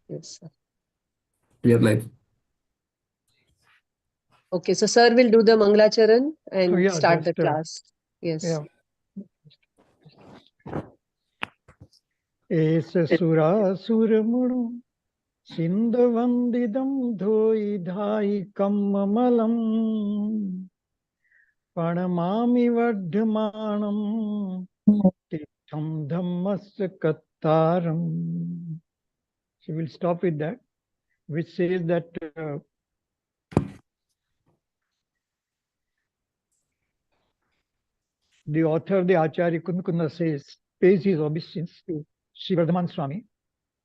Yes, sir. We are live. Okay, so sir will do the Mangalacharan and yeah, start the just class. Yes. yeah. Esa sura suramunu sindhavandidam dhoi dhai kammalam panamami vadhamanam titham dhammasya kattaram. So we'll stop with that, which says that the author, the Acharya Kundakunda says, pays his obeisance to Sri Vardhaman Swami,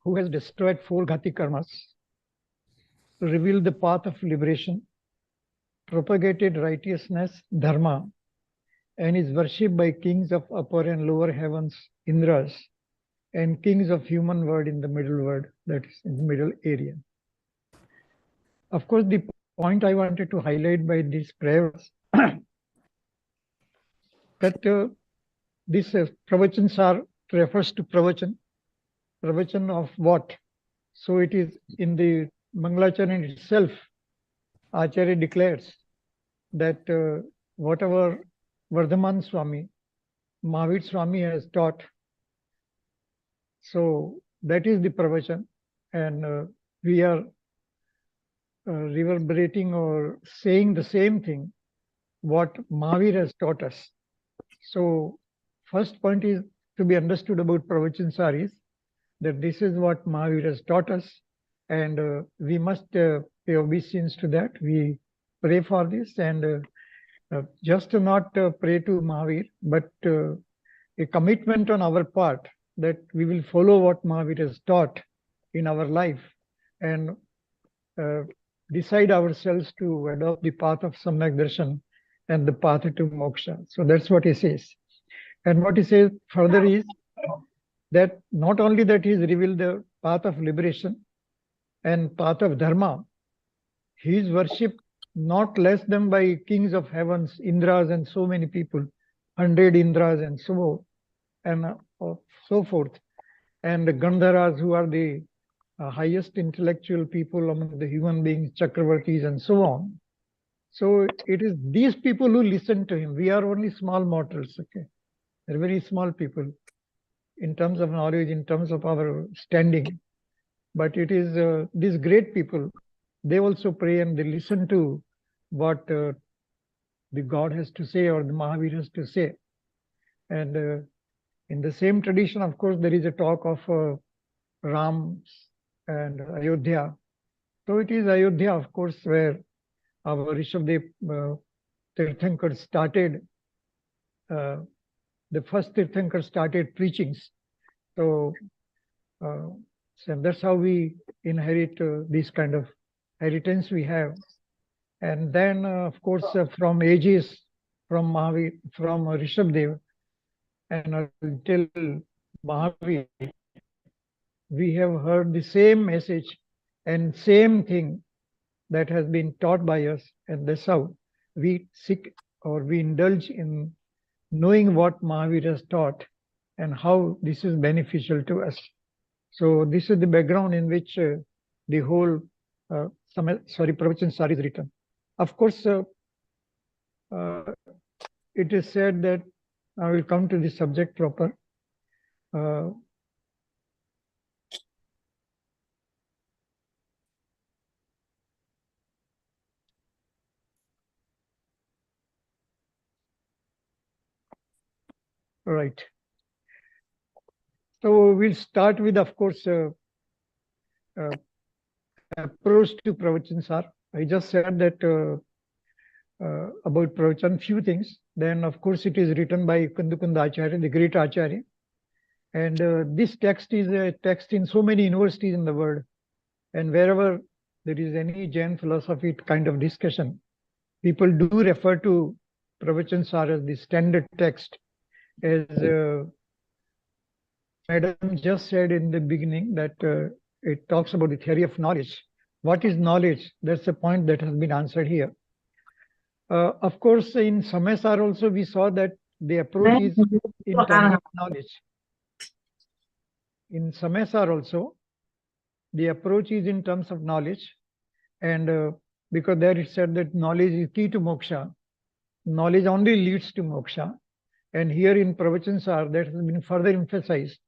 who has destroyed 4 Ghati karmas, revealed the path of liberation, propagated righteousness, dharma, and is worshipped by kings of upper and lower heavens, Indras, and kings of human world in the middle world, that is in the middle area. Of course, the point I wanted to highlight by this prayer was that this Pravachansar refers to Pravachan. Pravachan of what? So it is in the Mangalacharan itself, Acharya declares that whatever Vardhaman Swami, Mahavir Swami has taught, so that is the Pravachan, and we are reverberating or saying the same thing what Mahavir has taught us. So first point is to be understood about Pravachansar is that this is what Mahavir has taught us, and we must pay obeisance to that. We pray for this, and just to not pray to Mahavir, but a commitment on our part that we will follow what Mahavir has taught in our life, and decide ourselves to adopt the path of Samyak Darshan and the path to moksha. So that's what he says. And what he says further is that not only that he has revealed the path of liberation and path of dharma, he is worshipped not less than by kings of heavens, Indras and so many people, 100 Indras and so and so forth, and the Gandharas, who are the highest intellectual people among the human beings, Chakravartis and so on. So it is these people who listen to him. We are only small mortals, okay? They're very small people in terms of knowledge, in terms of our standing. But it is these great people, they also pray and they listen to what the God has to say or the Mahavir has to say. And in the same tradition, of course, there is a talk of Ram and Ayodhya. So it is Ayodhya, of course, where our Rishabdev Tirthankar started, the first Tirthankar started preachings. So, so that's how we inherit this kind of inheritance we have. And then, of course, from ages, from Mahavir, from Rishabdev, and until Mahavir, we have heard the same message and same thing that has been taught by us, and that's how we seek or we indulge in knowing what Mahavir has taught and how this is beneficial to us. So this is the background in which the whole Pravachansar is written. Of course, it is said that I will come to the subject proper. Right. So we'll start with, of course, approach to Pravachansar. I just said that about Pravachan, few things. Then, of course, it is written by Kundakunda Acharya, the great Acharya. And this text is a text in so many universities in the world. And wherever there is any Jain philosophy kind of discussion, people do refer to Pravachansar as the standard text. As Madam just said in the beginning that it talks about the theory of knowledge. What is knowledge? That's a point that has been answered here. Of course, in Samesar also we saw that the approach is in terms of knowledge. In Samesar also, the approach is in terms of knowledge, and because there it said that knowledge is key to moksha. Knowledge only leads to moksha. And here in Pravachansar, that has been further emphasized.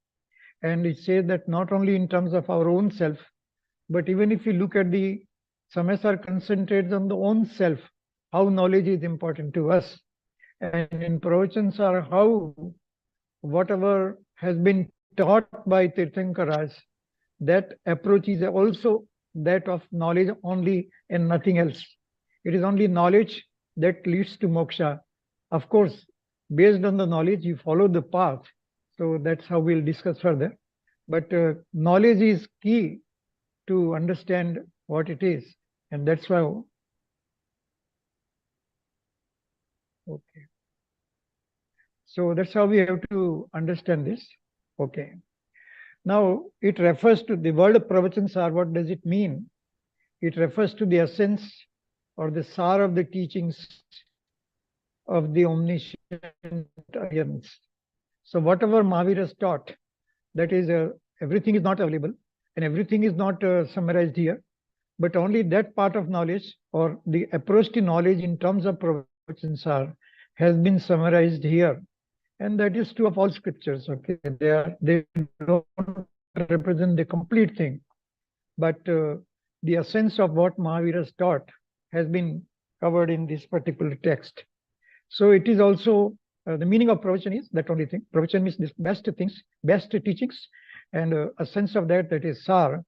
And it says that not only in terms of our own self, but even if you look at the Samasar concentrates on the own self, how knowledge is important to us. And in Pravachansar, how whatever has been taught by Tirthankaras, that approach is also that of knowledge only and nothing else. It is only knowledge that leads to moksha. Of course, based on the knowledge, you follow the path. So that's how we'll discuss further. But knowledge is key to understand what it is. And that's why. Okay. So that's how we have to understand this. Okay. Now, it refers to the word Pravachansar. What does it mean? It refers to the essence or the sar of the teachings of the omniscient Arians. So whatever Mahavir has taught, that is, everything is not available and everything is not summarized here, but only that part of knowledge or the approach to knowledge in terms of Pravachansar has been summarized here. And that is true of all scriptures. Okay, they don't represent the complete thing, but the essence of what Mahavir has taught has been covered in this particular text. So it is also the meaning of pravachan is that only thing. Pravachan means the best things, best teachings, and a sense of that is sar,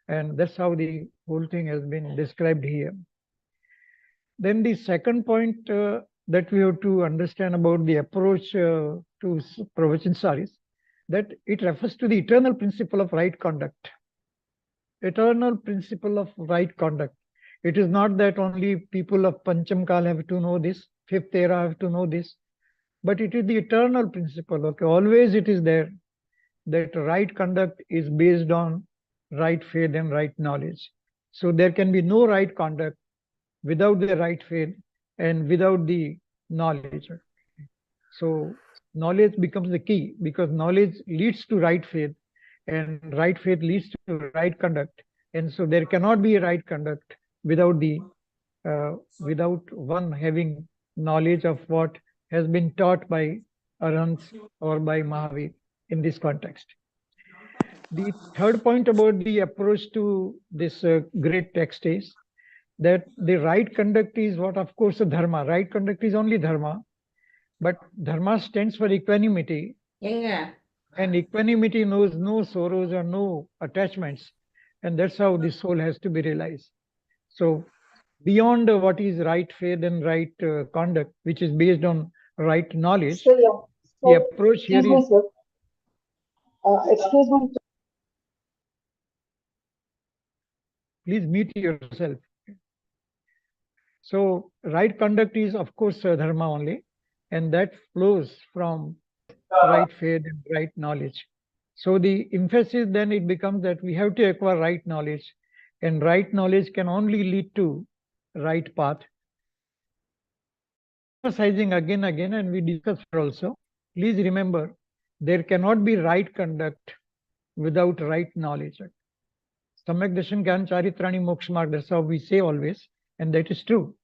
and that's how the whole thing has been described here. Then the second point that we have to understand about the approach to Pravachansar is that it refers to the eternal principle of right conduct. Eternal principle of right conduct. It is not that only people of Pancham Kal have to know this, fifth era have to know this, but it is the eternal principle. Okay, always it is there that right conduct is based on right faith and right knowledge. So there can be no right conduct without the right faith and without the knowledge. So knowledge becomes the key because knowledge leads to right faith and right faith leads to right conduct. And so there cannot be a right conduct without without one having knowledge of what has been taught by Arhants or by Mahavir in this context. The third point about the approach to this great text is that the right conduct is what, of course, dharma. Right conduct is only dharma, but dharma stands for equanimity. Yeah. And equanimity knows no sorrows or no attachments. And that's how the soul has to be realized. So beyond what is right faith and right conduct, which is based on right knowledge, the approach here is... excuse me. Please mute yourself. So right conduct is, of course, dharma only, and that flows from right faith and right knowledge. So the emphasis then it becomes that we have to acquire right knowledge, and right knowledge can only lead to right path. Emphasizing again, and we discussed also, please remember, there cannot be right conduct without right knowledge. Samyak darshan gyan charitrani moksha marg, that's how we say always, and that is true.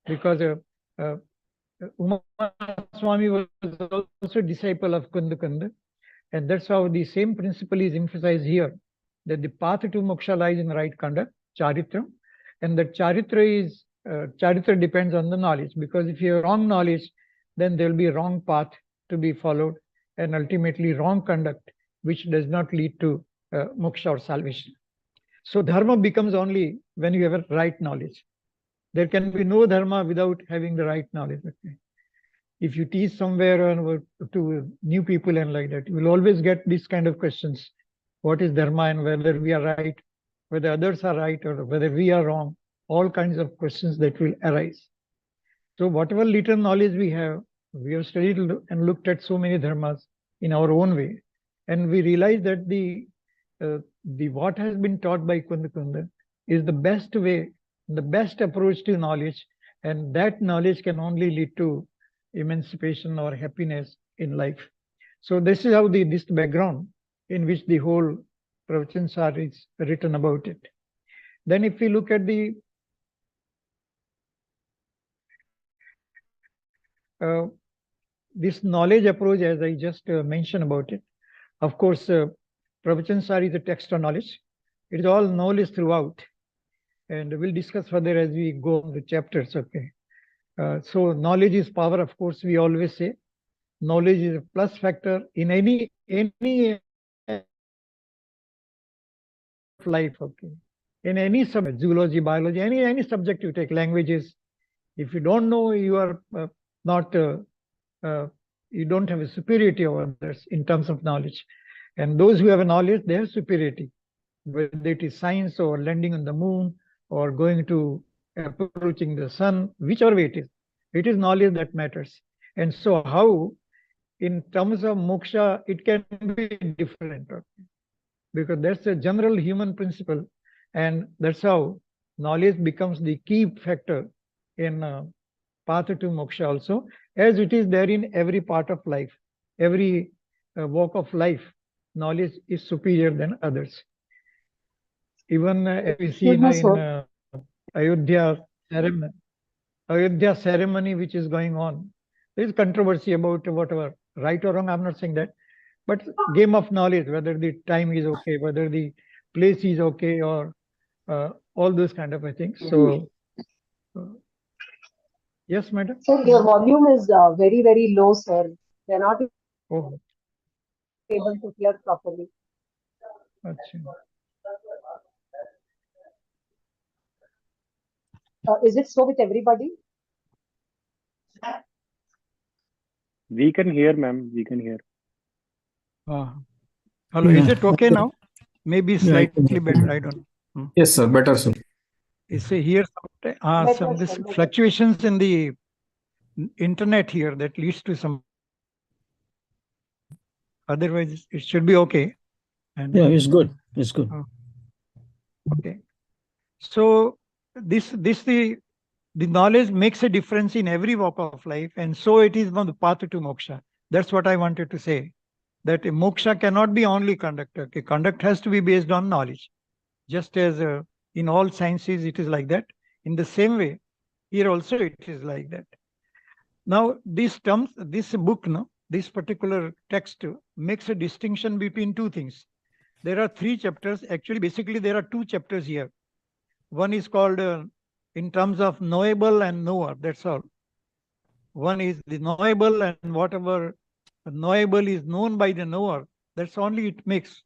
Because Uma Swami was also a disciple of Kunda, and that's how the same principle is emphasized here, that the path to moksha lies in right conduct, charitra, and that charitra is charitra depends on the knowledge, because if you have wrong knowledge, then there will be a wrong path to be followed, and ultimately wrong conduct, which does not lead to moksha or salvation. So dharma becomes only when you have a right knowledge. There can be no dharma without having the right knowledge. Okay. If you teach somewhere to new people and like that, you will always get these kind of questions. What is dharma and whether we are right, whether others are right or whether we are wrong, all kinds of questions that will arise. So whatever little knowledge we have studied and looked at so many dharmas in our own way. And we realize that the what has been taught by Kunda is the best way, the best approach to knowledge, and that knowledge can only lead to emancipation or happiness in life. So this is how this background in which the whole Pravachansar is written about it. Then if we look at the this knowledge approach, as I just mentioned about it, of course, Pravachansar is a text on knowledge. It is all knowledge throughout. And we'll discuss further as we go on the chapters, okay? So knowledge is power, of course, we always say. Knowledge is a plus factor in any life, okay? In any subject, zoology, biology, any subject you take, languages, if you don't know, you are not, you don't have a superiority over others in terms of knowledge. And those who have a knowledge, they have superiority, whether it is science or landing on the moon or going to approaching the sun, whichever way it is knowledge that matters. And so how, in terms of moksha, it can be different, okay? Because that's a general human principle, and that's how knowledge becomes the key factor in path to moksha also, as it is there in every part of life, every walk of life. Knowledge is superior than others. Even as we see in Ayodhya ceremony which is going on, there is controversy about whatever, right or wrong, I'm not saying that, but game of knowledge, whether the time is okay, whether the place is okay, or all those kind of things. So, yes, madam? So your volume is very, very low, sir. They're not Oh, able to hear properly. acha. Is it so with everybody? We can hear, ma'am. We can hear. Hello, is it okay now? Maybe slightly better, I don't know. Yes, sir. Better, sir. You say here some this fluctuations in the internet here that leads to some. Otherwise, it should be okay. And yeah, it's good. It's good. Okay. So the knowledge makes a difference in every walk of life, and so it is on the path to moksha. That's what I wanted to say. That moksha cannot be only conduct. Okay, conduct has to be based on knowledge. Just as in all sciences it is like that. In the same way, here also it is like that. Now, these terms, this book, no, this particular text makes a distinction between two things. There are 3 chapters. Actually, basically, there are 2 chapters here. One is called in terms of knowable and knower. That's all. One is the knowable, and whatever knowable is known by the knower. That's only it makes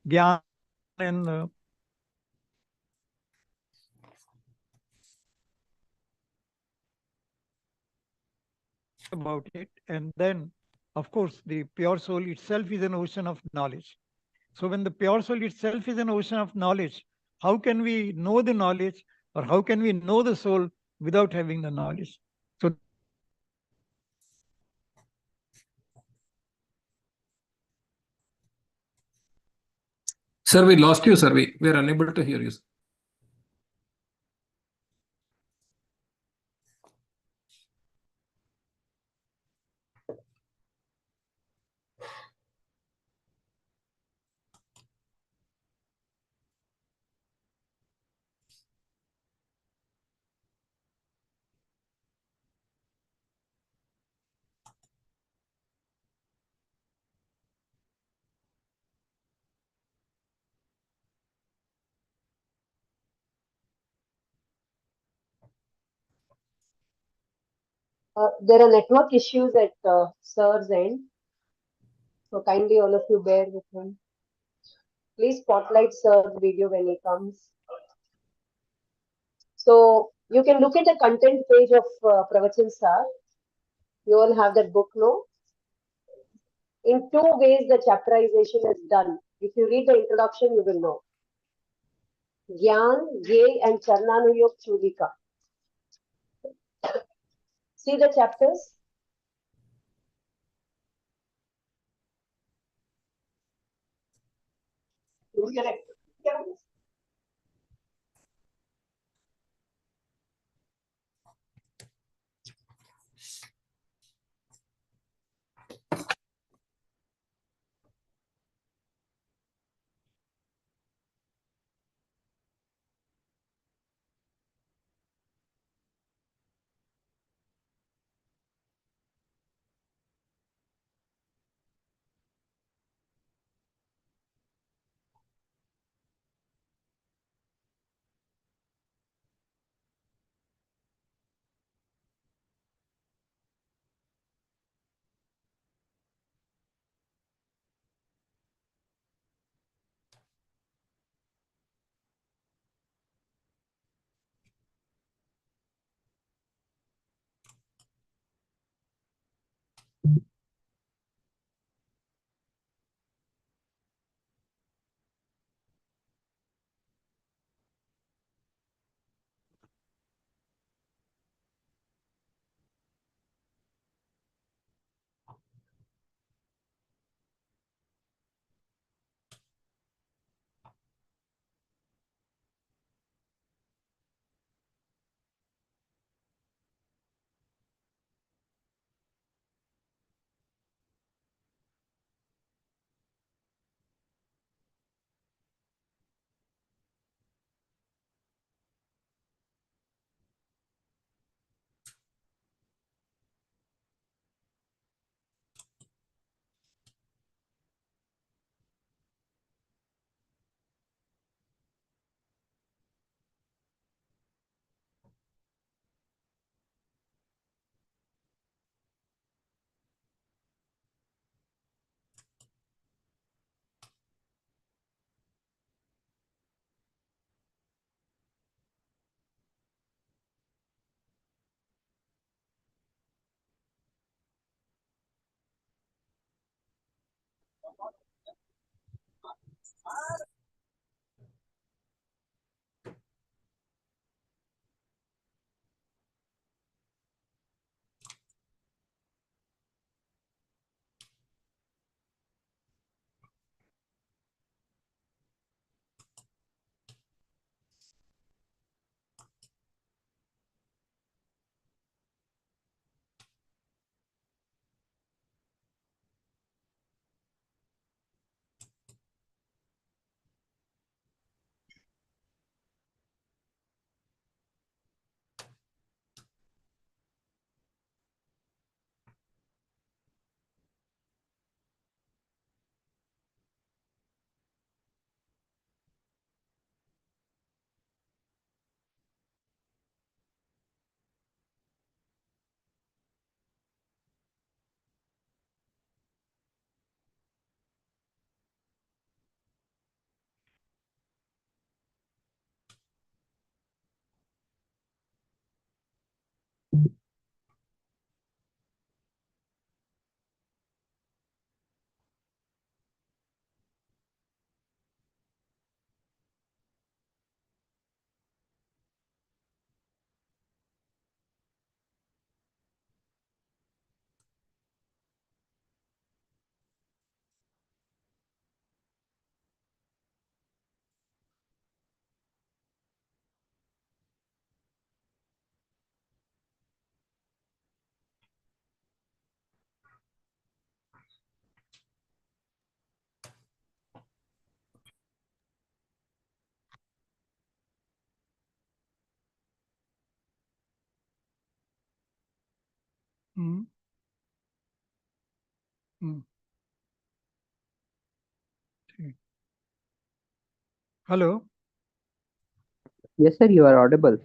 Gyan and about it. And then, of course, the pure soul itself is an ocean of knowledge. So when the pure soul itself is an ocean of knowledge, how can we know the knowledge, or how can we know the soul without having the knowledge? So Sir, we lost you, sir. We are unable to hear you. There are network issues at sir's end. So kindly all of you bear with him. Please spotlight sir's video when he comes. So you can look at the content page of Pravachansar. You all have that book, no? In 2 ways the chapterization is done. If you read the introduction, you will know. Gyan, Ye, and Charnanuyog Chulika. See the chapters? Mm. Mm. Okay. Hello. Yes, sir, you are audible.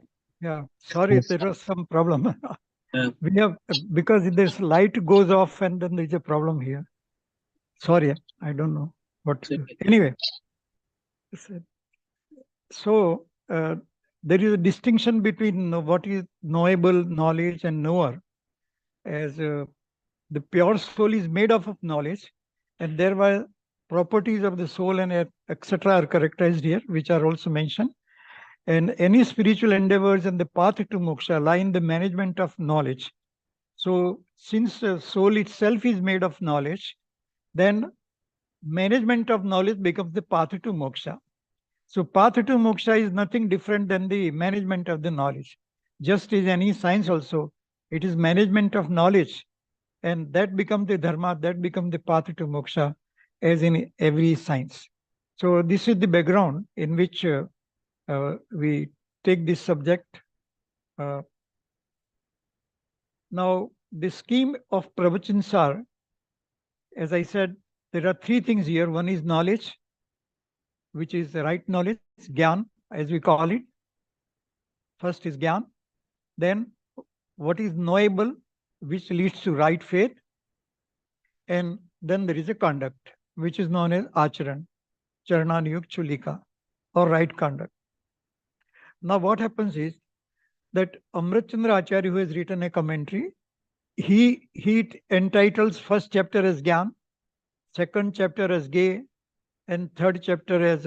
Yeah, sorry, Yes. there was some problem. Yeah. We have, because this light goes off and then there's a problem here. Sorry, I don't know what to do. Anyway, so there is a distinction between what is knowable, knowledge, and knower. As the pure soul is made up of knowledge, and there were properties of the soul and etc. are characterized here, which are also mentioned. And any spiritual endeavors and the path to moksha lie in the management of knowledge. So since the soul itself is made of knowledge, then management of knowledge becomes the path to moksha. So path to moksha is nothing different than the management of the knowledge. Just as any science also, it is management of knowledge, and that becomes the dharma, that becomes the path to moksha, as in every science. So this is the background in which we take this subject. Now, the scheme of Pravachansar, as I said, there are three things here. One is knowledge, which is the right knowledge, Gyan, as we call it. First is Gyan. Then what is knowable, which leads to right faith. And then there is a conduct, which is known as Acharan, Charananyuk Chulika, or right conduct. Now what happens is that Amrit Chandra Acharya, who has written a commentary, he entitles first chapter as Gyan, second chapter as Ge, and third chapter as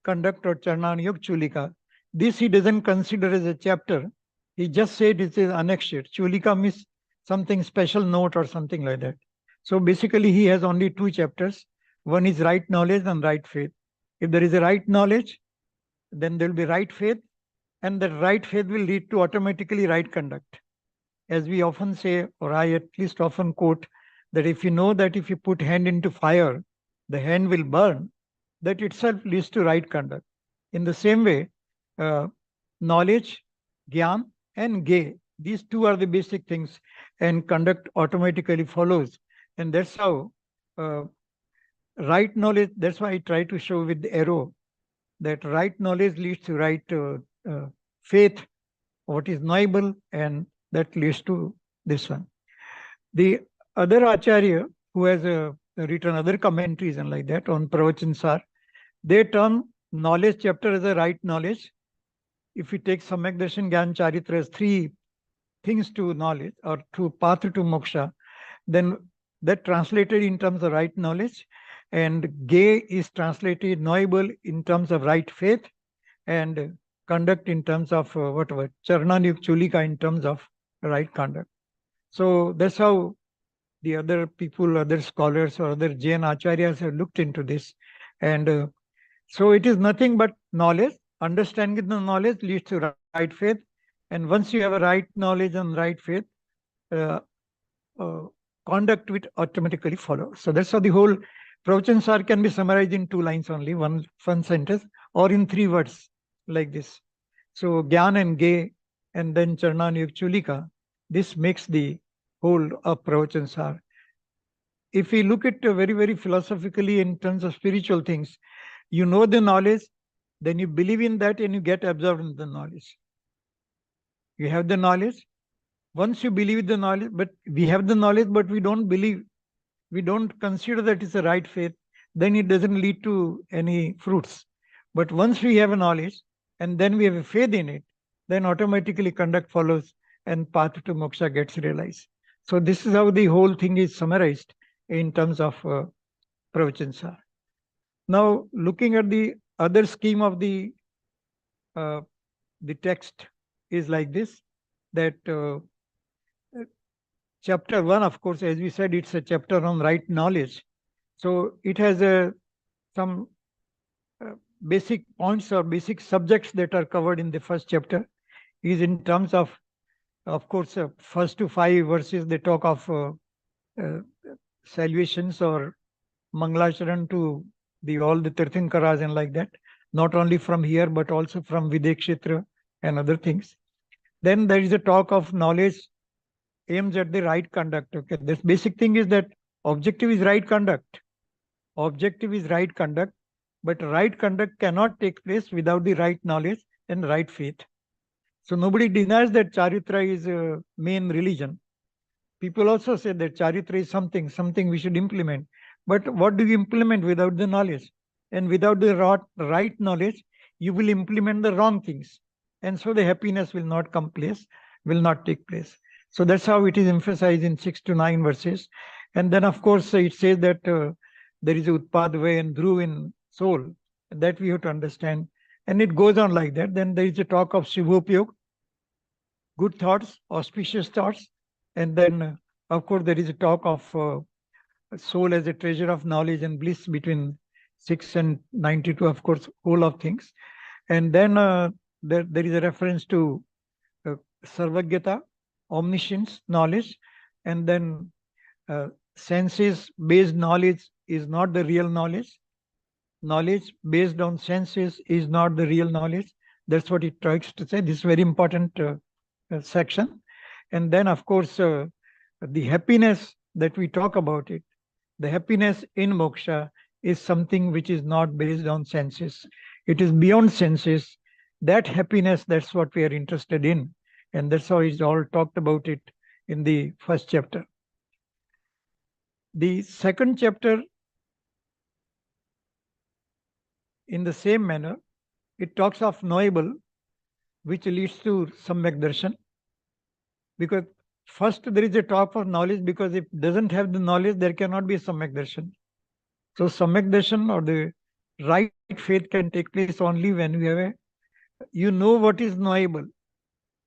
conduct or Charnan Yog Chulika. This he doesn't consider as a chapter. He just said it is annexure. Chulika means something special note or something like that. So basically he has only two chapters. One is right knowledge and right faith. If there is a right knowledge, then there will be right faith, and that right faith will lead to automatically right conduct. As we often say, or I at least often quote, that if you know that if you put hand into fire, the hand will burn, that itself leads to right conduct. In the same way, knowledge, Gyan, and Ge, these two are the basic things, and conduct automatically follows. And that's how right knowledge, that's why I try to show with the arrow that right knowledge leads to right faith, what is knowable, and that leads to this one. The other Acharya who has written other commentaries and like that on Pravachansar, they term knowledge chapter as a right knowledge. If we take Samyak Darshan Gyan Charitra as three things to knowledge or to path to moksha, then that translated in terms of right knowledge, and Ge is translated knowable in terms of right faith, and conduct in terms of whatever, Charnanyuk Chulika in terms of right conduct. So that's how the other people, other scholars or other Jain Acharyas have looked into this. And so it is nothing but knowledge. Understanding the knowledge leads to right faith. And once you have a right knowledge and right faith, conduct will automatically follow. So that's how the whole Pravachansar can be summarized in 2 lines only, one sentence, or in 3 words like this. So Gyan and Ge, and then Charnanyuk Chulika, this makes the whole of Pravachansar. If we look at very, very philosophically in terms of spiritual things, you know the knowledge, then you believe in that and you get absorbed in the knowledge. You have the knowledge. Once you believe the knowledge, but we have the knowledge, but we don't believe, we don't consider that it's a right faith, then it doesn't lead to any fruits. But once we have a knowledge and then we have a faith in it, then automatically conduct follows and path to moksha gets realized. So this is how the whole thing is summarized in terms of Pravachansar. Now, looking at the other scheme of the text is like this, that chapter 1, of course, as we said, it's a chapter on right knowledge. So it has some basic points or basic subjects that are covered in the first chapter. Is in terms of course, first to 5 verses, they talk of salutations or Mangalacharan to all the Tirthankaras and like that, not only from here, but also from Videkshetra and other things. Then there is a talk of knowledge aims at the right conduct. Okay, this basic thing is that objective is right conduct. Objective is right conduct, but right conduct cannot take place without the right knowledge and right faith. So nobody denies that Charitra is a main religion. People also say that Charitra is something we should implement. But what do you implement without the knowledge? And without the right knowledge, you will implement the wrong things. And so the happiness will not take place. So that's how it is emphasized in 6 to 9 verses. And then, of course, it says that there is Utpadve and Dhruv in soul. That we have to understand. And it goes on like that. Then there is a talk of Shubhopyog, good thoughts, auspicious thoughts. And then, of course, there is a talk of soul as a treasure of knowledge and bliss between 6 and 92, of course, whole of things. And then there is a reference to Sarvagyata, omniscience, knowledge. And then senses-based knowledge is not the real knowledge. Knowledge based on senses is not the real knowledge. That's what it tries to say. This is very important section. And then, of course, the happiness that we talk about it, the happiness in moksha is something which is not based on senses. It is beyond senses. That happiness, that's what we are interested in. And that's how it's all talked about it in the first chapter. The second chapter, in the same manner, it talks of knowable, which leads to Samyak Darshan. Because first there is a top of knowledge, because if it doesn't have the knowledge, there cannot be Samyak Darshan. So Samyak Darshan or the right faith can take place only when we have you know what is knowable.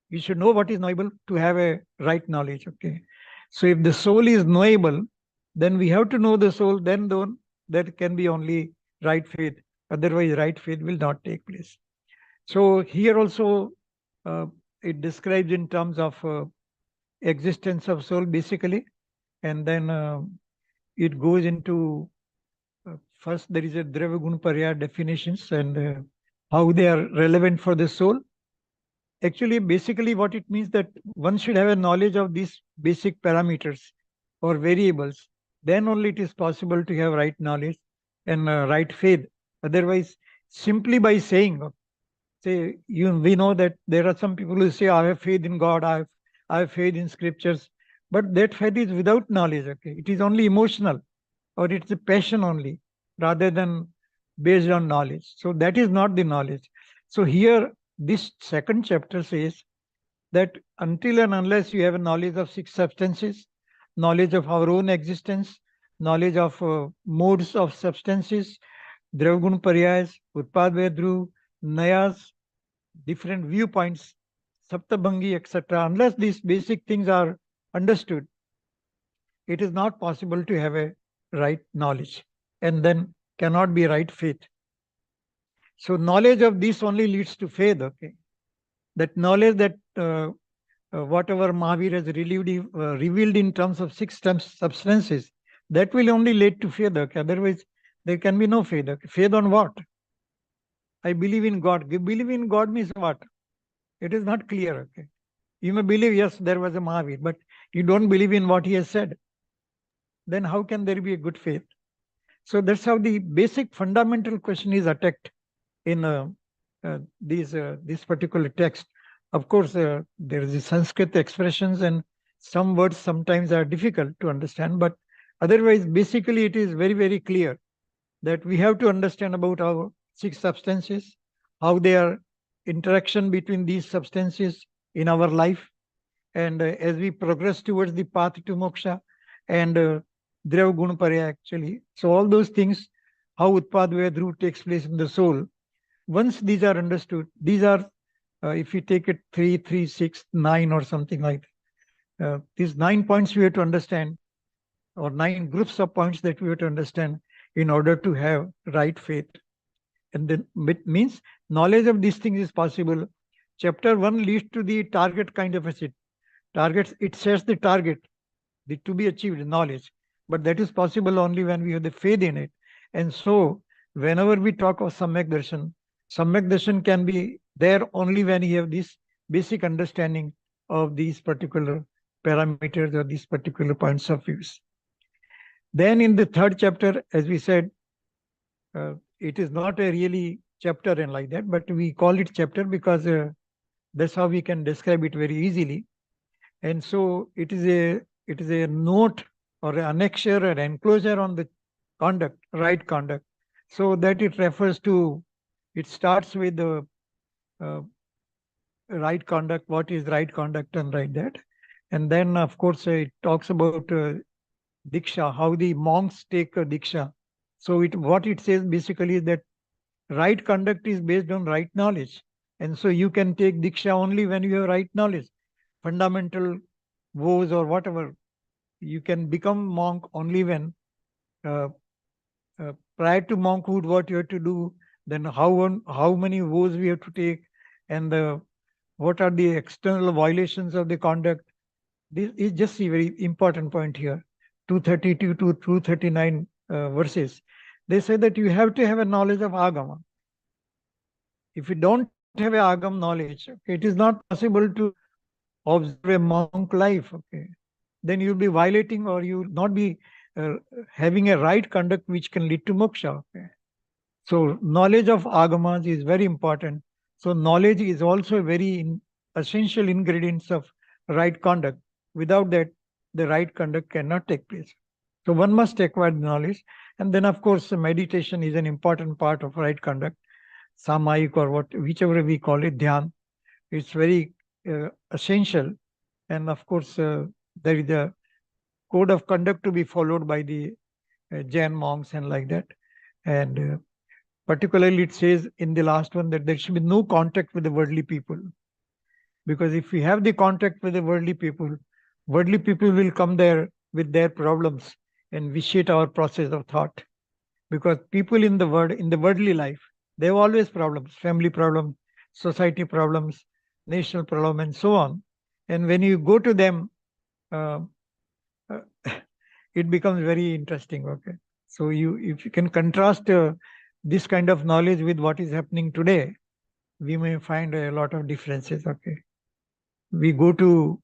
You should know what is knowable to have a right knowledge. Okay. So if the soul is knowable, then we have to know the soul, then that can be only right faith. Otherwise, right faith will not take place. So here also it describes in terms of existence of soul basically, and then it goes into first there is a Dravya Gun Parya definitions and how they are relevant for the soul. Actually, basically what it means that one should have a knowledge of these basic parameters or variables. Then only it is possible to have right knowledge and right faith. Otherwise, simply by saying, say, we know that there are some people who say, I have faith in God, I have faith in scriptures, but that faith is without knowledge. Okay, it is only emotional, or it's a passion only, rather than based on knowledge. So that is not the knowledge. So here, this second chapter says that until and unless you have a knowledge of 6 substances, knowledge of our own existence, knowledge of modes of substances, Dravgun Paryas, Utpad Vedru, Nayas, different viewpoints, Saptabhangi, etc. Unless these basic things are understood, it is not possible to have a right knowledge, and then cannot be right faith. So knowledge of this only leads to faith. Okay, that knowledge that whatever Mahavir has revealed in terms of 6 substances, that will only lead to faith. Okay, otherwise there can be no faith. Okay. Faith on what? I believe in God. Believe in God means what? It is not clear. Okay, you may believe, yes, there was a Mahavir, but you don't believe in what he has said. Then how can there be a good faith? So that's how the basic fundamental question is attacked in this particular text. Of course, there is a Sanskrit expressions, and some words sometimes are difficult to understand, but otherwise, basically, it is very, very clear that we have to understand about our 6 substances, how they are interaction between these substances in our life, and as we progress towards the path to moksha, and Dravya Gun Parya actually. So all those things, how Utpad Vedru takes place in the soul. Once these are understood, these are, if you take it 3, 3, 6, 9 or something like that, these 9 points we have to understand, or 9 groups of points that we have to understand in order to have right faith. And then it means knowledge of these things is possible. Chapter 1 leads to the target kind of a set. Targets, it sets the target, the to be achieved knowledge, but that is possible only when we have the faith in it. And so whenever we talk of Samyak Darshan can be there only when you have this basic understanding of these particular parameters or these particular points of views. Then in the 3rd chapter, as we said, it is not a really chapter and like that, but we call it chapter because that's how we can describe it very easily. And so it is a note or an annexure or enclosure on the conduct, right conduct, so that it refers to, it starts with the right conduct, what is right conduct and like that. And then of course it talks about Diksha, how the monks take Diksha. So what it says basically is that right conduct is based on right knowledge. And so you can take Diksha only when you have right knowledge. Fundamental vows or whatever, you can become monk only when prior to monkhood, what you have to do, then how many vows we have to take, and what are the external violations of the conduct. This is just a very important point here. 232 to 239 verses. They say that you have to have a knowledge of Agama. If you don't have a Agam knowledge, okay, it is not possible to observe a monk life. Okay, then you'll be violating, or you'll not be having a right conduct which can lead to moksha. Okay? So knowledge of agamas is very important. So knowledge is also a very essential ingredients of right conduct. Without that, the right conduct cannot take place. So one must acquire knowledge. And then of course, meditation is an important part of right conduct. Samayik or whichever we call it, dhyan. It's very essential And of course, there is a code of conduct to be followed by the Jain monks and like that. And particularly it says in the last one that there should be no contact with the worldly people. Because if we have the contact with the worldly people will come there with their problems and vitiate our process of thought. Because people in the worldly life, they have always problems, family problems, society problems, national problem, and so on. And when you go to them, uh, uh, it becomes very interesting. Okay, so if you can contrast this kind of knowledge with what is happening today, we may find a lot of differences. Okay, we go to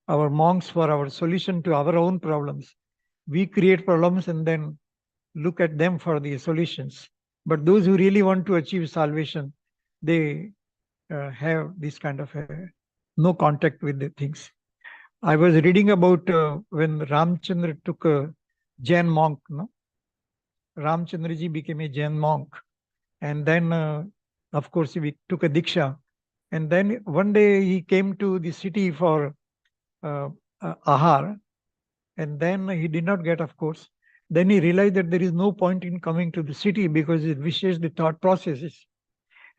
our monks for our solution to our own problems. We create problems and then look at them for the solutions. But those who really want to achieve salvation, they have this kind of no contact with the things. I was reading about when Ramchandra took a Jain monk. No, Ramchandraji became a Jain monk, and then of course he took a diksha. And then one day he came to the city for ahar, and then he did not get, of course. Then he realized that there is no point in coming to the city because it vitiates the thought processes.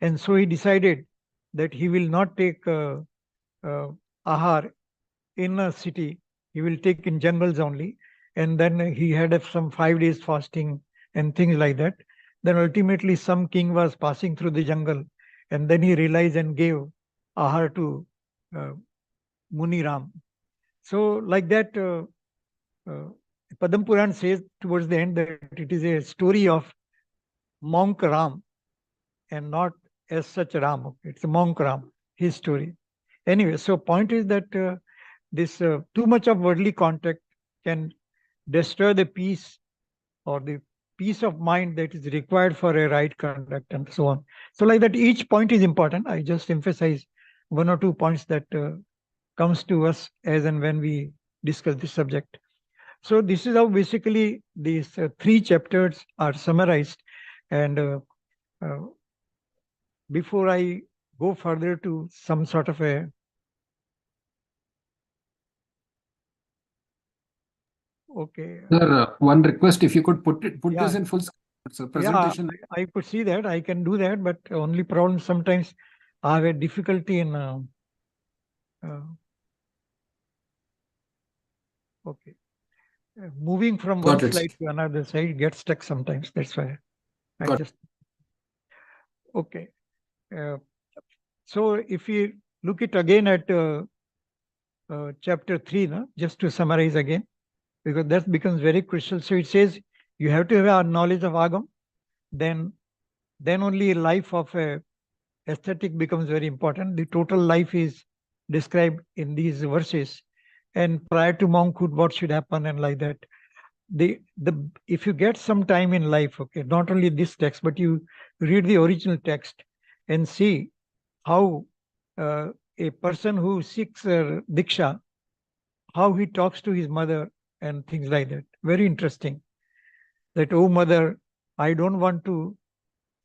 And so he decided that he will not take ahar in a city. He will take in jungles only. And then he had some 5 days fasting and things like that. Then ultimately some king was passing through the jungle, and then he realized and gave ahar to Muni Ram. So like that, Padam Puran says towards the end that it is a story of monk Ram and not as such Ram. It's a monk Ram, his story. Anyway, so point is that this too much of worldly contact can destroy the peace or the peace of mind that is required for a right conduct and so on. So like that, each point is important. I just emphasize 1 or 2 points that comes to us as and when we discuss this subject. So this is how basically these 3 chapters are summarized. And before I go further to some sort of a okay. Sir, one request, if you could put Yeah. this in full screen. It's a presentation. Yeah, I could see that. I can do that, but only problem sometimes I have a difficulty in okay. Moving from one Got it. slide to another slide gets stuck sometimes. That's why I Got just okay. So if you look it again at chapter 3, no? Just to summarize again, because that becomes very crucial. So it says you have to have a knowledge of Agam, then only life of a aesthetic becomes very important. The total life is described in these verses, and prior to monkhood, what should happen and like that. If you get some time in life, okay, not only this text, but you read the original text and see how a person who seeks diksha, how he talks to his mother and things like that. Very interesting. That, oh mother, I don't want to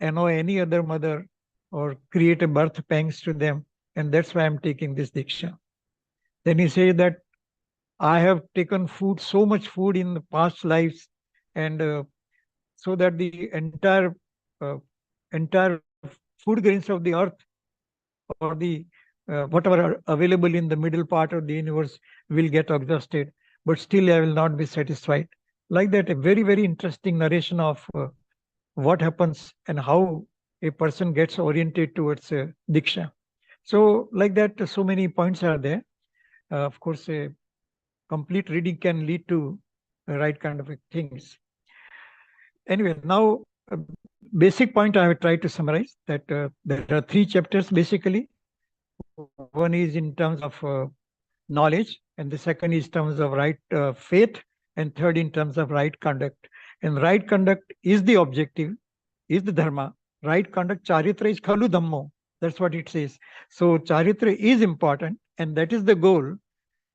annoy any other mother or create a birth pangs to them, and that's why I'm taking this diksha. Then he says that I have taken food, so much food in the past lives, and so that the entire food grains of the earth or the whatever are available in the middle part of the universe will get exhausted, but still I will not be satisfied. Like that, a very, very interesting narration of what happens and how a person gets oriented towards diksha. So like that, so many points are there. Of course, a complete reading can lead to the right kind of things. Anyway, now basic point I have tried to summarize that there are 3 chapters basically. One is in terms of knowledge, and the second is in terms of right faith, and third in terms of right conduct. And right conduct is the objective, is the dharma. Right conduct, charitra is khalu dhammo. That's what it says. So charitra is important, and that is the goal.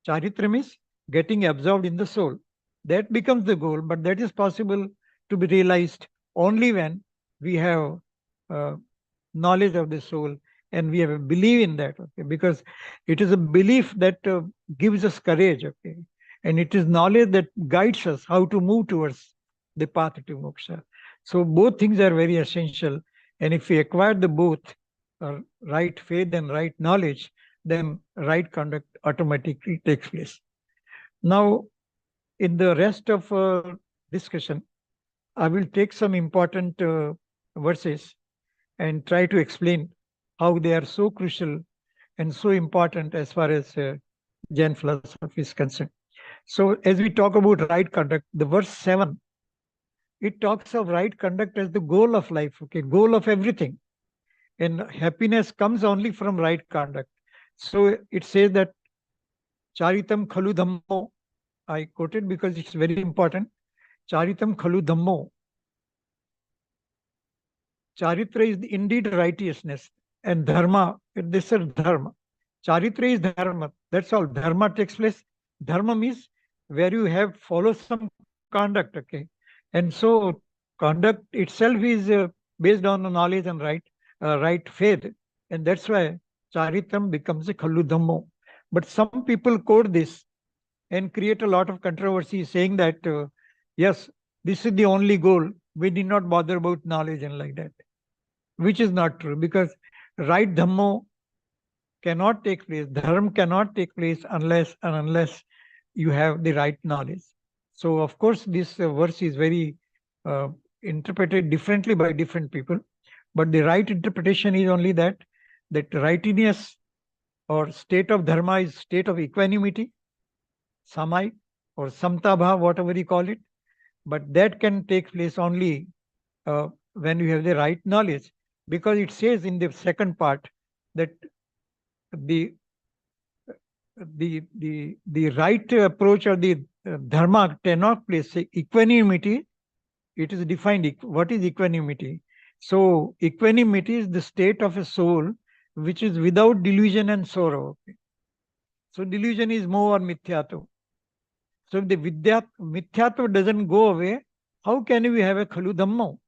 Charitra means getting absorbed in the soul. That becomes the goal, but that is possible to be realized only when we have knowledge of the soul and we have a belief in that, okay, because it is a belief that gives us courage, okay, and it is knowledge that guides us how to move towards the path to moksha. So both things are very essential, and if we acquire the both, right faith and right knowledge, then right conduct automatically takes place. Now, in the rest of discussion, I will take some important verses and try to explain how they are so crucial and so important as far as Jain philosophy is concerned. So as we talk about right conduct, the verse 7, it talks of right conduct as the goal of life, okay, goal of everything. And happiness comes only from right conduct. So it says that Charitam Khalu Dhammo, I quoted because it's very important. Charitam Khalu Dhammo. Charitra is indeed righteousness, and dharma, this is dharma. Charitra is dharma. That's all. Dharma takes place. Dharma means where you have follow some conduct, okay. And so conduct itself is based on knowledge and right faith, and that's why Charitam becomes a Khalu Dhammo. But some people quote this and create a lot of controversy, saying that yes, this is the only goal. We need not bother about knowledge and like that, which is not true, because right Dhammo cannot take place, dharma cannot take place unless you have the right knowledge. So of course this verse is very interpreted differently by different people, but the right interpretation is only that rightness or state of dharma is state of equanimity, samai or samtabha, whatever you call it, but that can take place only when you have the right knowledge, because it says in the second part that the right approach or the dharma cannot place equanimity. It is defined. What is equanimity? So equanimity is the state of a soul which is without delusion and sorrow. Okay. So delusion is moha or mithyatva. So if the mithyatva doesn't go away, how can we have a khalu dhammo?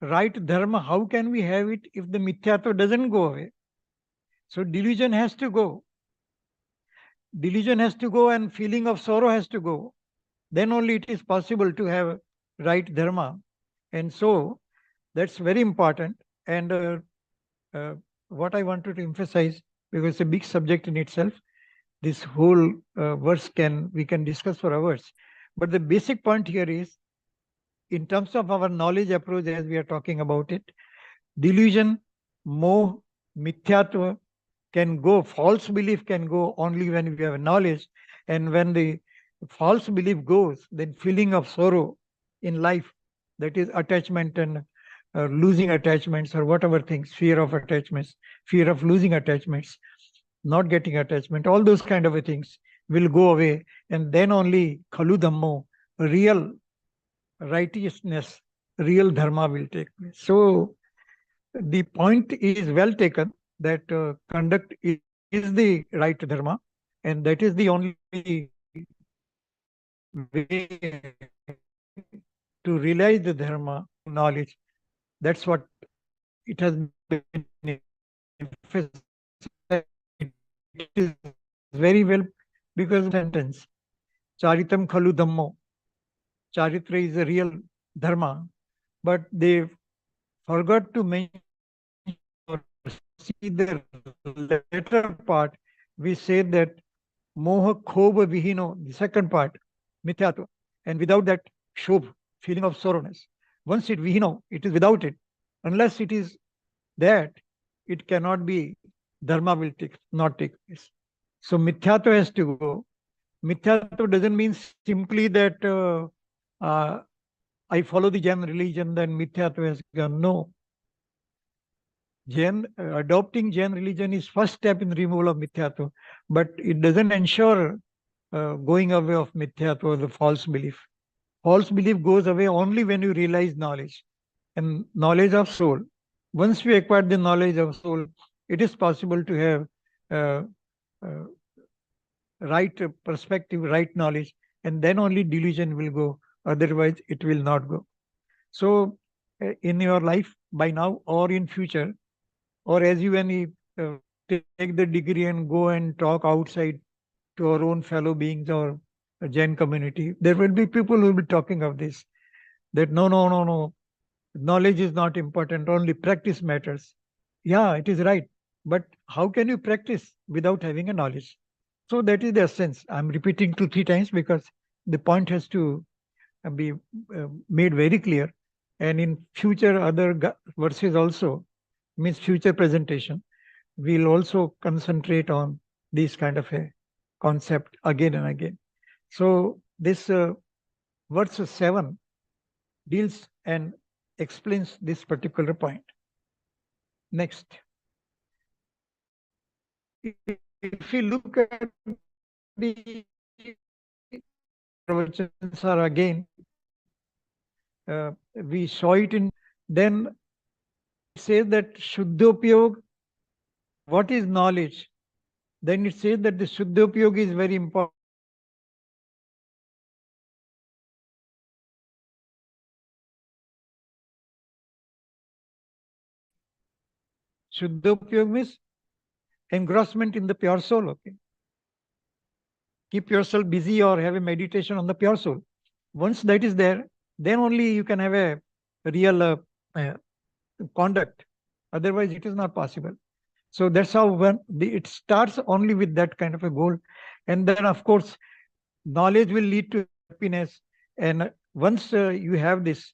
Right dharma, how can we have it if the mithyatva doesn't go away? So delusion has to go. Delusion has to go and feeling of sorrow has to go. Then only it is possible to have right dharma. And so that's very important. And what I wanted to emphasize, because it's a big subject in itself, this whole verse we can discuss for hours. But the basic point here is, in terms of our knowledge approach, as we are talking about it, delusion, moh, mithyatva can go, false belief can go only when we have knowledge. And when the false belief goes, then feeling of sorrow in life, that is attachment and losing attachments or whatever things, fear of attachments, fear of losing attachments, not getting attachment, all those kind of things will go away. And then only Khalu Dhammo, real righteousness, real dharma will take place. So the point is well taken, that conduct is the right dharma, and that is the only way to realize the dharma, knowledge. That's what it has been emphasized. It is very well, because sentence, Charitam Khalu Dhammo. Charitra is a real dharma, but they forgot to mention or see the later part. We say that moha khobha vihino, the second part, mithyatva, and without that shobh, feeling of sorrowness. Once it vihino, it is without it. Unless it is that, it cannot be, dharma will not take place. So mithyatva has to go. Mithyatva doesn't mean simply that I follow the Jain religion, then mithyatva has gone. No. Adopting Jain religion is first step in the removal of mithyatva, but it doesn't ensure going away of mithyatva, the false belief. False belief goes away only when you realize knowledge, and knowledge of soul. Once we acquire the knowledge of soul, it is possible to have right perspective, right knowledge, and then only delusion will go. Otherwise, it will not go. So in your life, by now or in future, or as you when we take the degree and go and talk outside to our own fellow beings or a Jain community, there will be people who will be talking of this, that no, knowledge is not important, only practice matters. Yeah, it is right. But how can you practice without having a knowledge? So that is the essence. I'm repeating 2-3 times because the point has to be made very clear. And in future other verses also, means future presentation, we'll also concentrate on this kind of a concept again and again. So this verse 7 deals and explains this particular point. Next. If we look at the Pravachansar again, we saw it in, then it says that Shuddhopyog, what is knowledge? Then it says that the Shuddhopyog is very important. Shuddhopyog means engrossment in the pure soul. Okay. Keep yourself busy or have a meditation on the pure soul. Once that is there, then only you can have a real conduct. Otherwise, it is not possible. So that's how when it starts only with that kind of a goal. And then, of course, knowledge will lead to happiness. And once you have this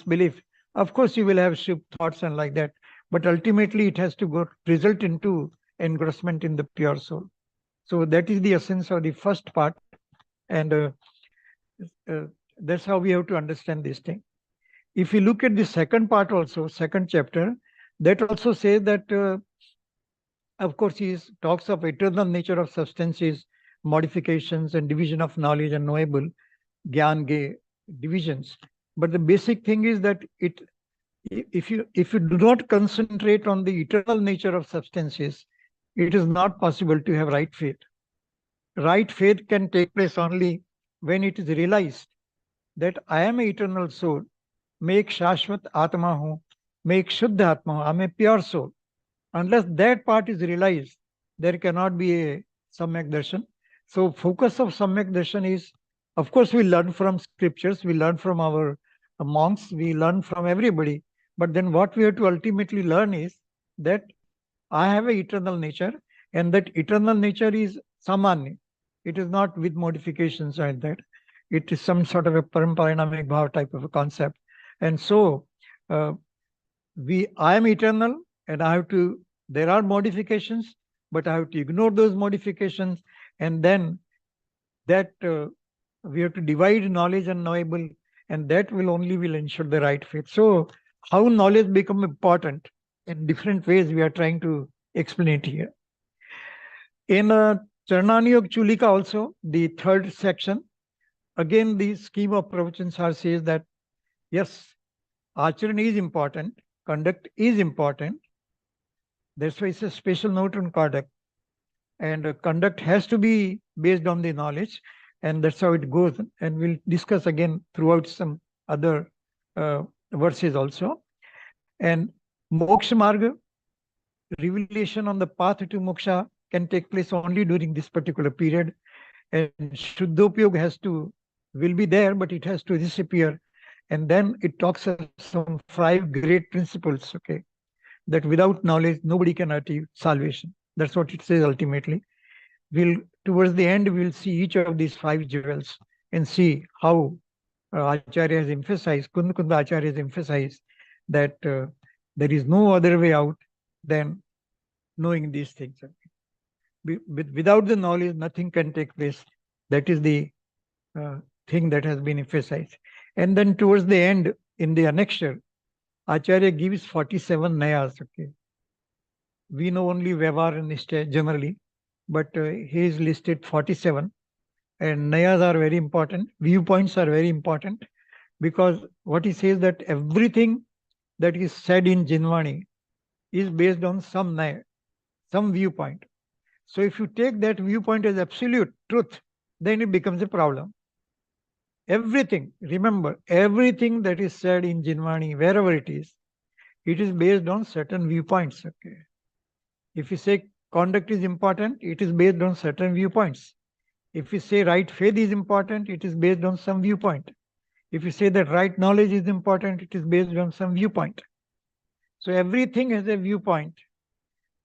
belief, of course, you will have Shiv thoughts and like that. But ultimately, it has to result into engrossment in the pure soul. So that is the essence of the first part. And that's how we have to understand this thing. If you look at the second part also, second chapter, that also says that, of course, he talks of eternal nature of substances, modifications and division of knowledge and knowable, gyan ge divisions. But the basic thing is that if you do not concentrate on the eternal nature of substances, it is not possible to have right faith. Right faith can take place only when it is realized that I am an eternal soul, मैं एक शाश्वत आत्मा हूँ, मैं एक शुद्ध आत्मा हूँ, I'm a pure soul. Unless that part is realized, there cannot be a Samyak Darshan. So focus of Samyak Darshan is, of course, we learn from scriptures, we learn from our monks, we learn from everybody. But then what we have to ultimately learn is that I have an eternal nature, and that eternal nature is Samanya. It is not with modifications like that. It is some sort of a Paramparinamic Bhav type of a concept. And so I am eternal, and I have to, there are modifications, but I have to ignore those modifications, and then that we have to divide knowledge and knowable, and that will ensure the right faith. So how knowledge become important in different ways, we are trying to explain it here. In Charananyog Chulika also, the third section, again the scheme of Pravachansar says that yes, Acharan is important, conduct is important. That's why it's a special note on conduct. And conduct has to be based on the knowledge, and that's how it goes. And we'll discuss again throughout some other verses also. And Moksha Marga, revelation on the path to moksha, can take place only during this particular period. And Shuddhopyog will be there, but it has to disappear. And then it talks of some 5 great principles, okay, that without knowledge, nobody can achieve salvation. That's what it says ultimately. Towards the end, we'll see each of these 5 jewels and see how Acharya has emphasized, Kunda Acharya has emphasized that there is no other way out than knowing these things. Without the knowledge, nothing can take place. That is the thing that has been emphasized. And then towards the end, in the annexure, Acharya gives 47 nayas. Okay, we know only Vyavahar and Nishtaya generally, but he is listed 47. And nayas are very important. Viewpoints are very important, because what he says that everything that is said in Jinvani is based on some naya, some viewpoint. So if you take that viewpoint as absolute truth, then it becomes a problem. Everything, remember, everything that is said in Jinvani, wherever it is based on certain viewpoints. Okay, If you say conduct is important, it is based on certain viewpoints. If you say right faith is important, it is based on some viewpoint. If you say that right knowledge is important, it is based on some viewpoint. So everything has a viewpoint.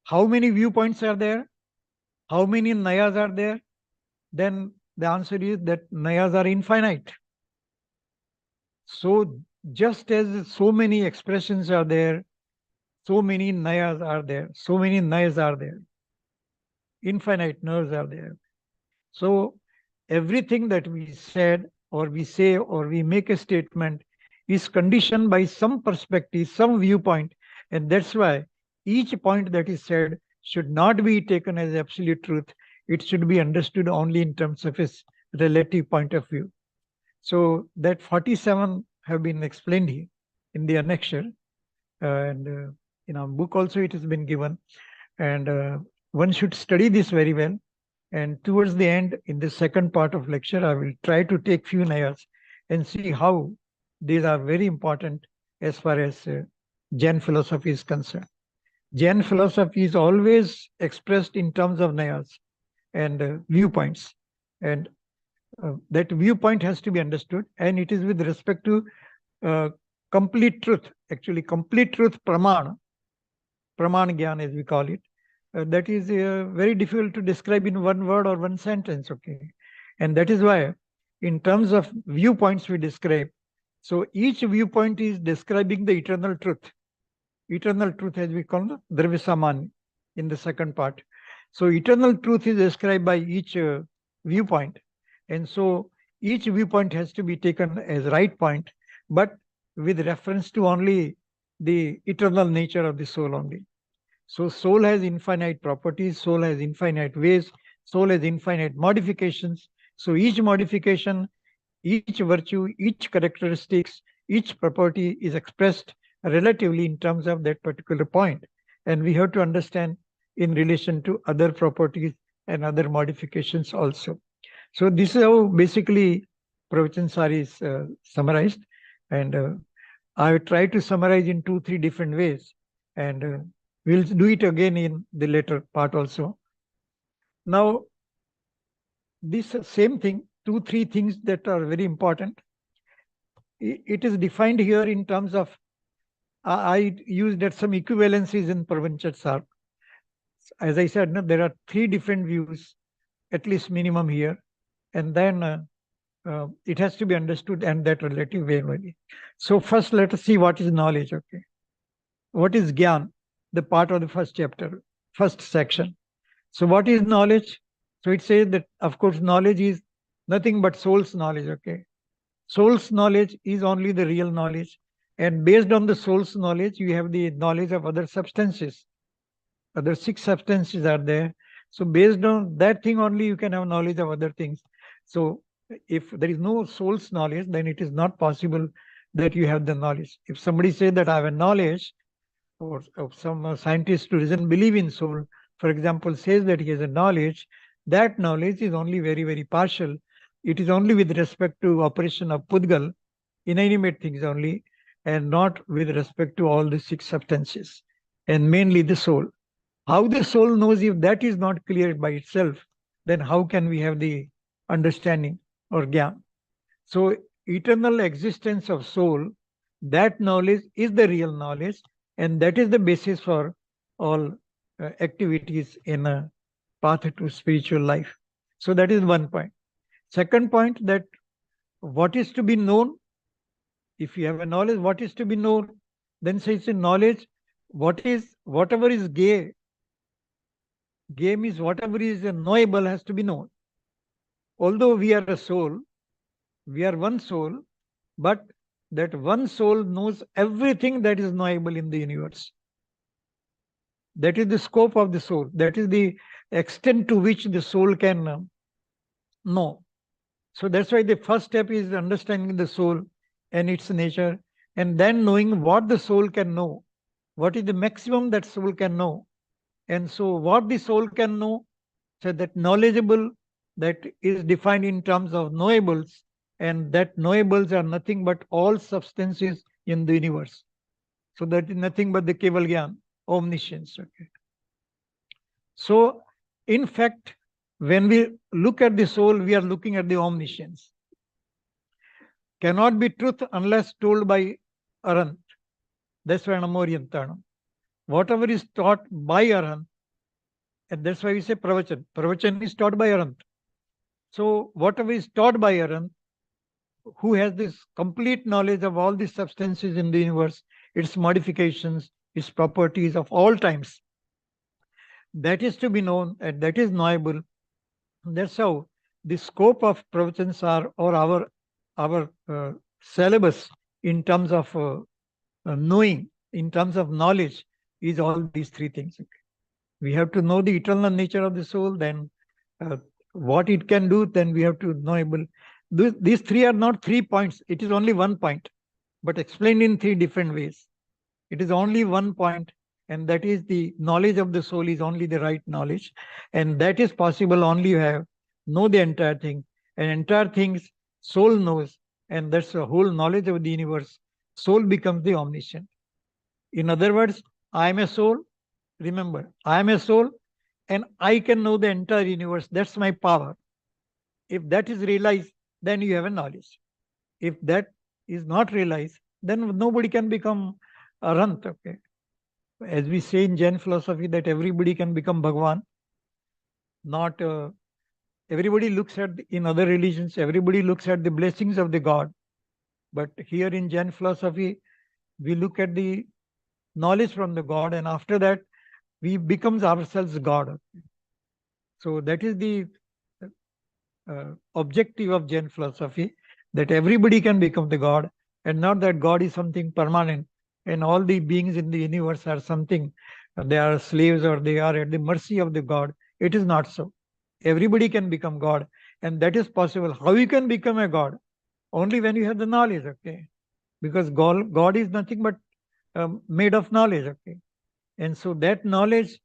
How many viewpoints are there? How many nayas are there? Then the answer is that nayas are infinite. So just as so many expressions are there, so many nayas are there, so many nayas are there. Infinite nerves are there. So everything that we said or we say or we make a statement is conditioned by some perspective, some viewpoint. And that's why each point that is said should not be taken as absolute truth. It should be understood only in terms of its relative point of view. So that 47 have been explained here in the annexure. And in our book also it has been given. And one should study this very well. And towards the end, in the second part of lecture, I will try to take few nayas and see how these are very important as far as Jain philosophy is concerned. Jain philosophy is always expressed in terms of nayas and viewpoints. And that viewpoint has to be understood. And it is with respect to complete truth, actually complete truth, praman gyan as we call it. That is very difficult to describe in one word or one sentence, okay? And that is why in terms of viewpoints we describe. So each viewpoint is describing the eternal truth. Eternal truth as we call it, Dravya in the second part. So eternal truth is described by each viewpoint. And so each viewpoint has to be taken as right point, but with reference to only the eternal nature of the soul only. So soul has infinite properties, soul has infinite ways, soul has infinite modifications. So each modification, each virtue, each characteristics, each property is expressed relatively in terms of that particular point. And we have to understand in relation to other properties and other modifications also. So this is how basically Pravachansar is summarized. And I try to summarize in 2-3 different ways. And we'll do it again in the later part also. Now, this same thing, 2-3 things that are very important. It is defined here in terms of, I used that some equivalencies in Pravachansar. As I said, no, there are 3 different views, at least minimum here. And then it has to be understood and that relative way only. So first, let us see what is knowledge, okay? What is Gyan? The part of the first chapter, first section. So what is knowledge? So it says that, of course, knowledge is nothing but soul's knowledge, okay? Soul's knowledge is only the real knowledge. And based on the soul's knowledge, you have the knowledge of other substances. Other 6 substances are there. So based on that thing only, you can have knowledge of other things. So if there is no soul's knowledge, then it is not possible that you have the knowledge. If somebody says that I have a knowledge, or some scientist who doesn't believe in soul, for example, says that he has a knowledge, that knowledge is only very, very partial. It is only with respect to operation of Pudgal, inanimate things only, and not with respect to all the 6 substances, and mainly the soul. How the soul knows, if that is not clear by itself, then how can we have the understanding or Gyan? So eternal existence of soul, that knowledge is the real knowledge, and that is the basis for all activities in a path to spiritual life. So that is one point. Second point, that what is to be known? If you have a knowledge, what is to be known? Then says in knowledge, whatever is gay. Gay means whatever is knowable has to be known. Although we are a soul, we are one soul, but that one soul knows everything that is knowable in the universe. That is the scope of the soul. That is the extent to which the soul can know. So that's why the first step is understanding the soul and its nature, and then knowing what the soul can know. What is the maximum that soul can know? And so what the soul can know, so that knowledgeable, that is defined in terms of knowables, and that knowables are nothing but all substances in the universe. So that is nothing but the Keval Gyan, omniscience. Okay. So, in fact, when we look at the soul, we are looking at the omniscience. Cannot be truth unless told by Arhant. That's why Namoryantanam. Whatever is taught by Arhant, and that's why we say Pravachan. Pravachan is taught by Arhant. So, whatever is taught by Arhant, who has this complete knowledge of all the substances in the universe, its modifications, its properties of all times, that is to be known and that is knowable. That's how the scope of Pravachansar or our syllabus in terms of knowing, in terms of knowledge, is all these three things. We have to know the eternal nature of the soul, then what it can do, then we have to knowable. These three are not 3 points, it is only 1 point, but explained in 3 different ways. It is only 1 point, and that is the knowledge of the soul is only the right knowledge, and that is possible only you have know the entire thing, and entire things soul knows, and that's the whole knowledge of the universe. Soul becomes the omniscient. In other words, I am a soul. Remember, I am a soul, and I can know the entire universe. That's my power. If that is realized, then you have a knowledge. If that is not realized, then nobody can become Arhant. Okay. As we say in Jain philosophy, that everybody can become Bhagwan. Not everybody looks at, in other religions, everybody looks at the blessings of the God. But here in Jain philosophy, we look at the knowledge from the God, and after that, we becomes ourselves God. So that is the objective of Jain philosophy, that everybody can become the God, and not that God is something permanent and all the beings in the universe are something, they are slaves or they are at the mercy of the God. It is not so. Everybody can become God, and that is possible. How you can become a God? Only when you have the knowledge, okay? Because God is nothing but made of knowledge, okay? And so that knowledge,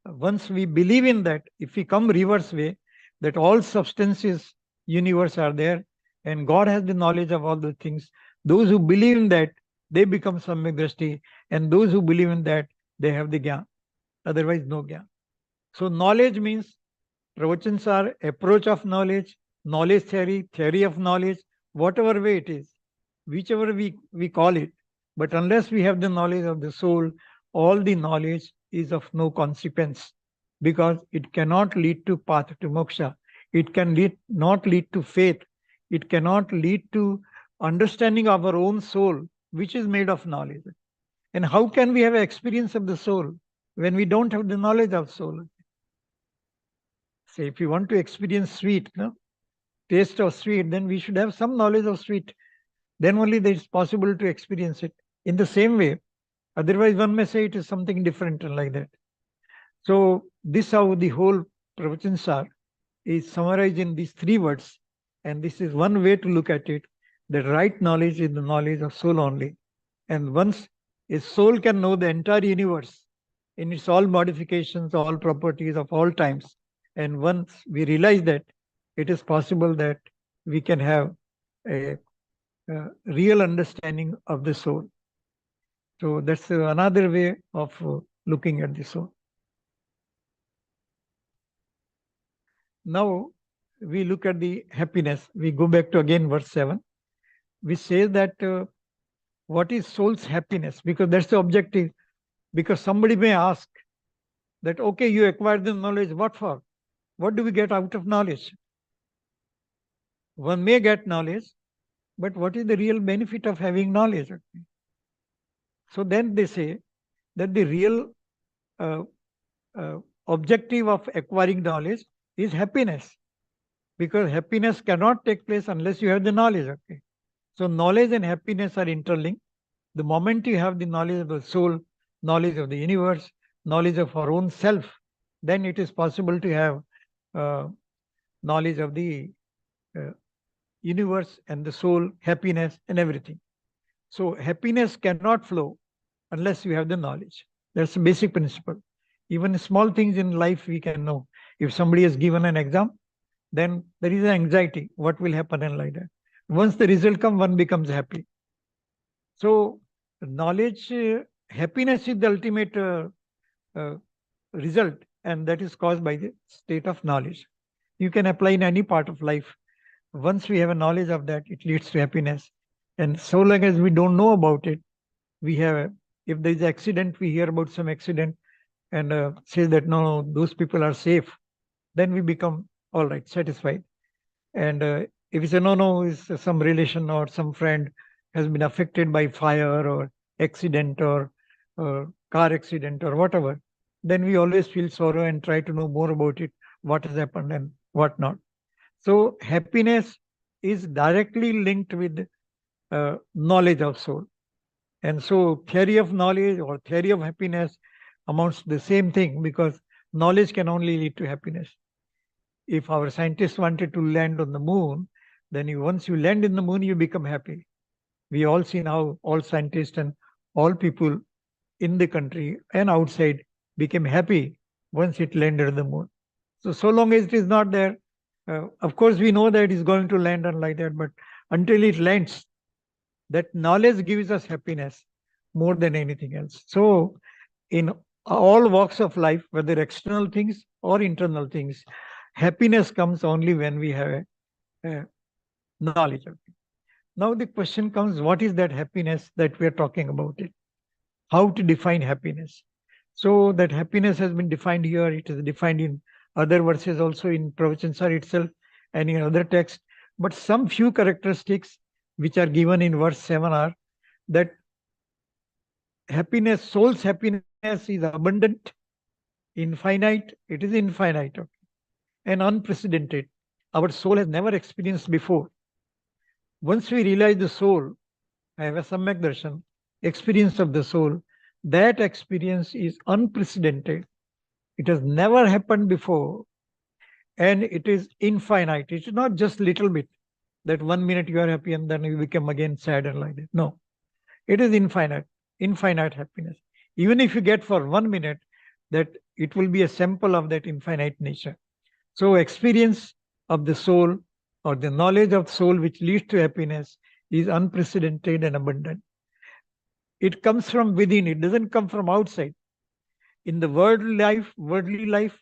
once we believe in that, if we come reverse way, that all substances, universe are there, and God has the knowledge of all the things. Those who believe in that, they become Samyak Drishti, and those who believe in that, they have the Gyan. Otherwise, no Gyan. So knowledge means Pravachansar, approach of knowledge, knowledge theory, theory of knowledge, whatever way it is, whichever we call it. But unless we have the knowledge of the soul, all the knowledge is of no consequence, because it cannot lead to path to moksha. It can not lead to faith. It cannot lead to understanding of our own soul, which is made of knowledge. And how can we have an experience of the soul when we don't have the knowledge of soul? Say, if you want to experience sweet, no, taste of sweet, then we should have some knowledge of sweet. Then only it is possible to experience it in the same way. Otherwise, one may say it is something different and like that. So this how the whole Pravachansar is summarized in these 3 words. And this is one way to look at it. The right knowledge is the knowledge of soul only. And once a soul can know the entire universe in its all modifications, all properties of all times, and once we realize that, it is possible that we can have a real understanding of the soul. So that's another way of looking at the soul. Now we look at the happiness. We go back to again verse 7. We say that what is soul's happiness? Because that's the objective. Because somebody may ask that, okay, you acquired the knowledge, what for? What do we get out of knowledge? One may get knowledge, but what is the real benefit of having knowledge? So then they say that the real objective of acquiring knowledge is happiness, because happiness cannot take place unless you have the knowledge. Okay, so knowledge and happiness are interlinked. The moment you have the knowledge of the soul, knowledge of the universe, knowledge of our own self, then it is possible to have knowledge of the universe and the soul, happiness and everything. So happiness cannot flow unless you have the knowledge. That's the basic principle. Even small things in life we can know. If somebody has given an exam, then there is an anxiety, what will happen and like that. Once the result comes, one becomes happy. So knowledge, happiness is the ultimate result and that is caused by the state of knowledge. You can apply in any part of life. Once we have a knowledge of that, it leads to happiness. And so long as we don't know about it, we have, if there is an accident, we hear about some accident and say that no, those people are safe, then we become all right, satisfied. And if you say no, it's some relation or some friend has been affected by fire or accident or car accident or whatever, then we always feel sorrow and try to know more about it, what has happened and what not. So happiness is directly linked with knowledge of soul. And so theory of knowledge or theory of happiness amounts to the same thing, because knowledge can only lead to happiness. If our scientists wanted to land on the moon, then once you land in the moon, you become happy. We all seen how all scientists and all people in the country and outside became happy once it landed on the moon. So long as it is not there, of course we know that it is going to land on like that, but until it lands, that knowledge gives us happiness more than anything else. So in all walks of life, whether external things or internal things, happiness comes only when we have knowledge of it. Now the question comes, what is that happiness that we are talking about it? How to define happiness? So that happiness has been defined here. It is defined in other verses also in Pravachansar itself and in other texts. But some few characteristics which are given in verse 7 are that happiness, soul's happiness is abundant, infinite, it is infinite, okay, and unprecedented. Our soul has never experienced before. Once we realize the soul, I have a Samyak Darshan, experience of the soul, that experience is unprecedented. It has never happened before, and it is infinite. It is not just little bit, that 1 minute you are happy and then you become again sad and like that. No, it is infinite happiness. Even if you get for 1 minute, that it will be a sample of that infinite nature. So experience of the soul or the knowledge of soul which leads to happiness is unprecedented and abundant. It comes from within, it doesn't come from outside. In the worldly life,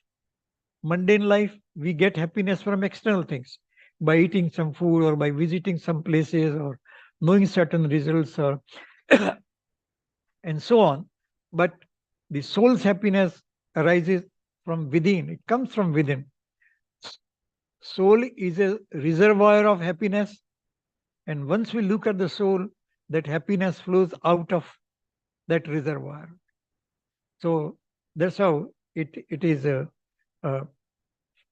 mundane life, we get happiness from external things, by eating some food or by visiting some places or knowing certain results or and so on. But the soul's happiness arises from within, it comes from within. Soul is a reservoir of happiness, and once we look at the soul, that happiness flows out of that reservoir. So that's how it is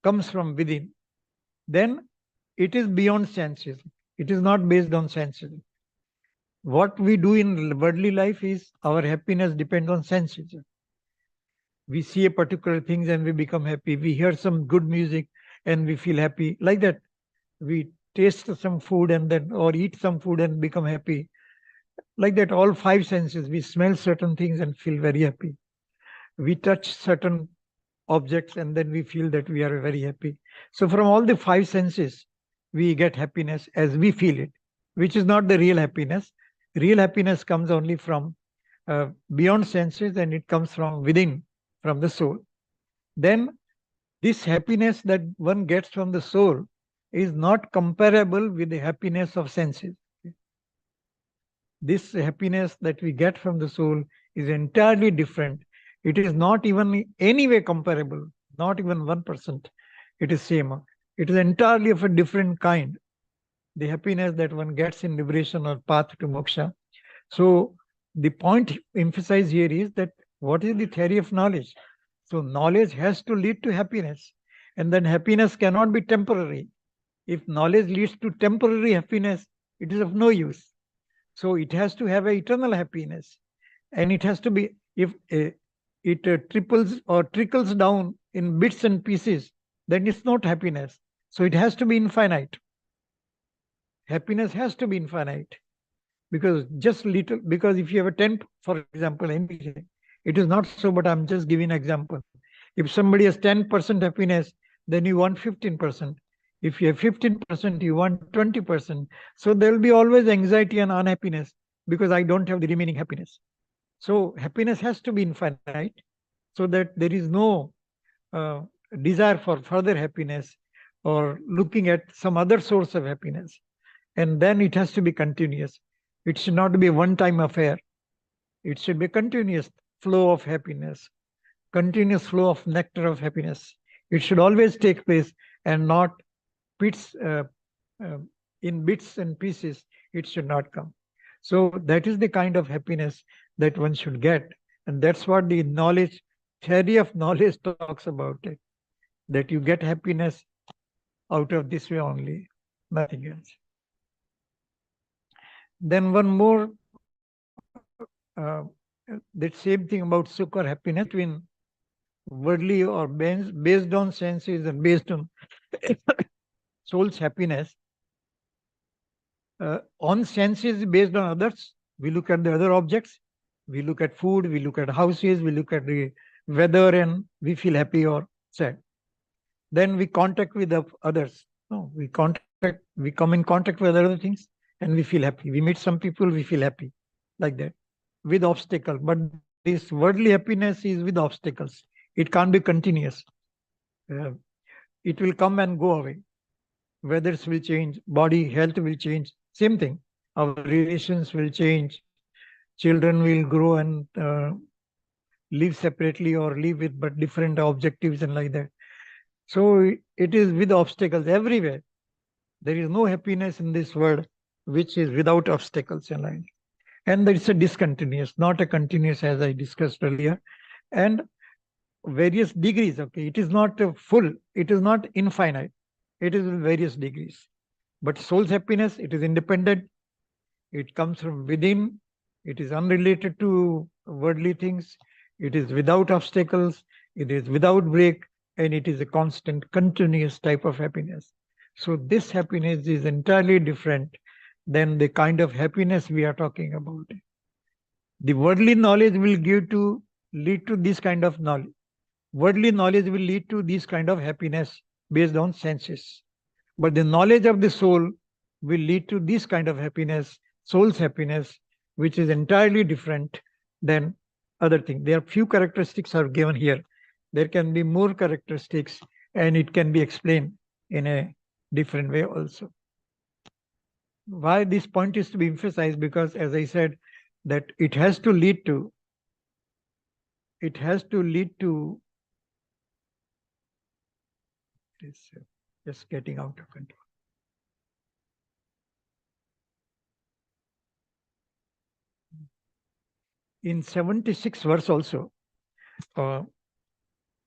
comes from within. Then it is beyond senses. It is not based on senses. What we do in worldly life is our happiness depends on senses. We see a particular things and we become happy. We hear some good music and we feel happy. Like that, we taste some food and then or eat some food and become happy. Like that, all five senses, we smell certain things and feel very happy. We touch certain objects and then we feel that we are very happy. So from all the five senses, we get happiness as we feel it, which is not the real happiness. Real happiness comes only from beyond senses, and it comes from within, from the soul. Then this happiness that one gets from the soul is not comparable with the happiness of senses. This happiness that we get from the soul is entirely different. It is not even any way comparable, not even 1%. It is same. It is entirely of a different kind. The happiness that one gets in liberation or path to moksha. So the point emphasized here is that what is the theory of knowledge? So knowledge has to lead to happiness, and then happiness cannot be temporary. If knowledge leads to temporary happiness, it is of no use. So it has to have an eternal happiness, and it has to be, if it triples or trickles down in bits and pieces, then it's not happiness. So it has to be infinite. Happiness has to be infinite, because just little, because if you have a 10, for example, anything, it is not so, but I'm just giving an example. If somebody has 10% happiness, then you want 15%. If you have 15%, you want 20%. So there will be always anxiety and unhappiness because I don't have the remaining happiness. So happiness has to be infinite, so that there is no desire for further happiness or looking at some other source of happiness. And then it has to be continuous. It should not be a one-time affair. It should be a continuous flow of happiness, continuous flow of nectar of happiness. It should always take place and not bits, in bits and pieces. It should not come. So that is the kind of happiness that one should get. And that's what the knowledge, theory of knowledge talks about it, that you get happiness out of this way only, nothing else. Then one more, that same thing about sukha or happiness between worldly or based on senses and based on soul's happiness. On senses based on others, we look at the other objects, we look at food, we look at houses, we look at the weather, and we feel happy or sad. Then we contact with the others. No, we come in contact with other things and we feel happy. We meet some people, we feel happy, like that, with obstacle. But this worldly happiness is with obstacles. It can't be continuous. It will come and go away. Weathers will change, body health will change. Same thing. Our relations will change. Children will grow and live separately or live with but different objectives and like that. So it is with obstacles everywhere. There is no happiness in this world which is without obstacles and like that. And there is a discontinuous, not a continuous, as I discussed earlier, and various degrees. Okay, it is not full, it is not infinite, it is in various degrees. But soul's happiness, it is independent, it comes from within, it is unrelated to worldly things, it is without obstacles, it is without break, and it is a constant, continuous type of happiness. So this happiness is entirely different than the kind of happiness we are talking about. The worldly knowledge will lead to this kind of knowledge. Worldly knowledge will lead to this kind of happiness based on senses. But the knowledge of the soul will lead to this kind of happiness, soul's happiness, which is entirely different than other things. There are few characteristics are given here. There can be more characteristics and it can be explained in a different way also. Why this point is to be emphasized? Because as I said, that it has to lead to it's just getting out of control. In 76 verse also,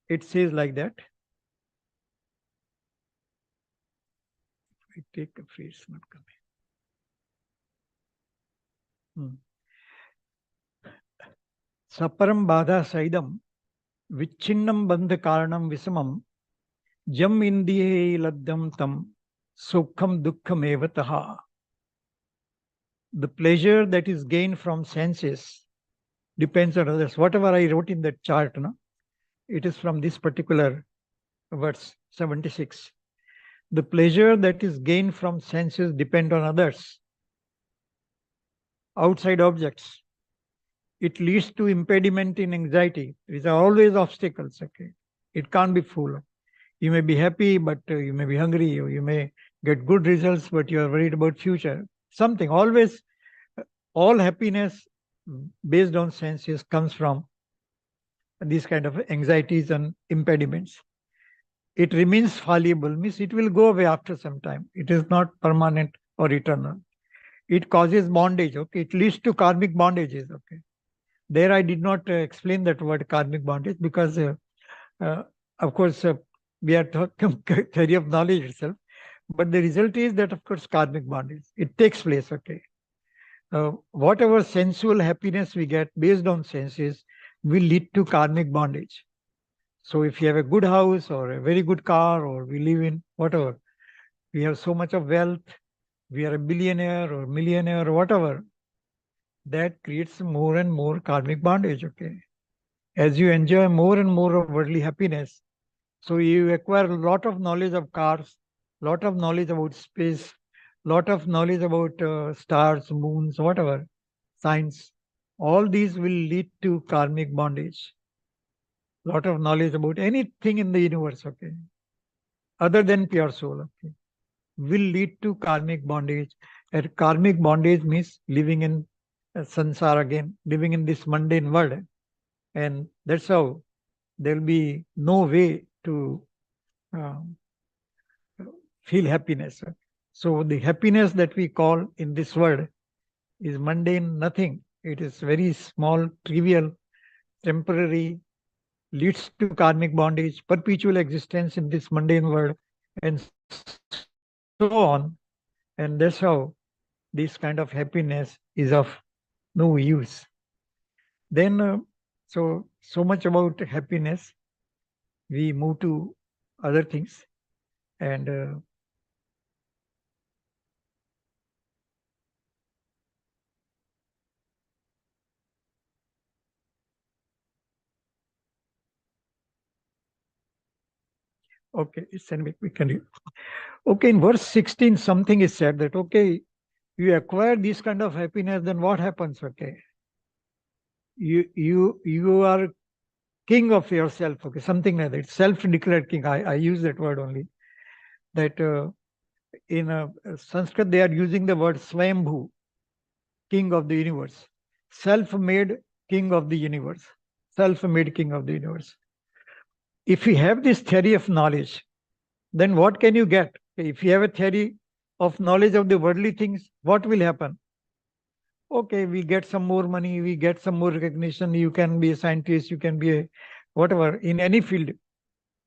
it says like that. I take a phrase, not coming. Saparam badha saidam vichinnam bandha karanam visamam jam indiye laddam tam sukham dukkham evataha. The pleasure that is gained from senses depends on others. Whatever I wrote in that chart, no? It is from this particular verse 76. The pleasure that is gained from senses depend on others, outside objects. It leads to impediment in anxiety. These are always obstacles. Okay, it can't be full. You may be happy, but you may be hungry. Or you may get good results, but you are worried about future. Something always, all happiness based on senses comes from these kind of anxieties and impediments. It remains fallible, means it will go away after some time. It is not permanent or eternal. It causes bondage. Okay, it leads to karmic bondages. Okay, there I did not explain that word karmic bondage because, of course, we are talking theory of knowledge itself. But the result is that, of course, karmic bondage. It takes place. Okay, whatever sensual happiness we get based on senses will lead to karmic bondage. So if you have a good house or a very good car, or we live in whatever, we have so much of wealth, we are a billionaire or millionaire or whatever, that creates more and more karmic bondage. Okay, as you enjoy more and more of worldly happiness, so you acquire a lot of knowledge of cars, lot of knowledge about space, lot of knowledge about stars, moons, whatever, science. All these will lead to karmic bondage. lot of knowledge about anything in the universe, okay, other than pure soul, okay, will lead to karmic bondage. And karmic bondage means living in sansara again, living in this mundane world. And that's how there will be no way to feel happiness. So the happiness that we call in this world is mundane, nothing. It is very small, trivial, temporary, leads to karmic bondage, perpetual existence in this mundane world, and so on. And that's how this kind of happiness is of no use. Then, so much about happiness. We move to other things, and okay, we can. Okay, in verse 16, something is said that okay, you acquire this kind of happiness, then what happens? Okay, you are king of yourself. Okay, something like that. Self-declared king. I use that word only. That in Sanskrit they are using the word Swayambhu, king of the universe, self-made king of the universe, self-made king of the universe. If you have this theory of knowledge, then what can you get? If you have a theory of knowledge of the worldly things, what will happen? Okay, we get some more money, we get some more recognition, you can be a scientist, you can be a whatever, in any field.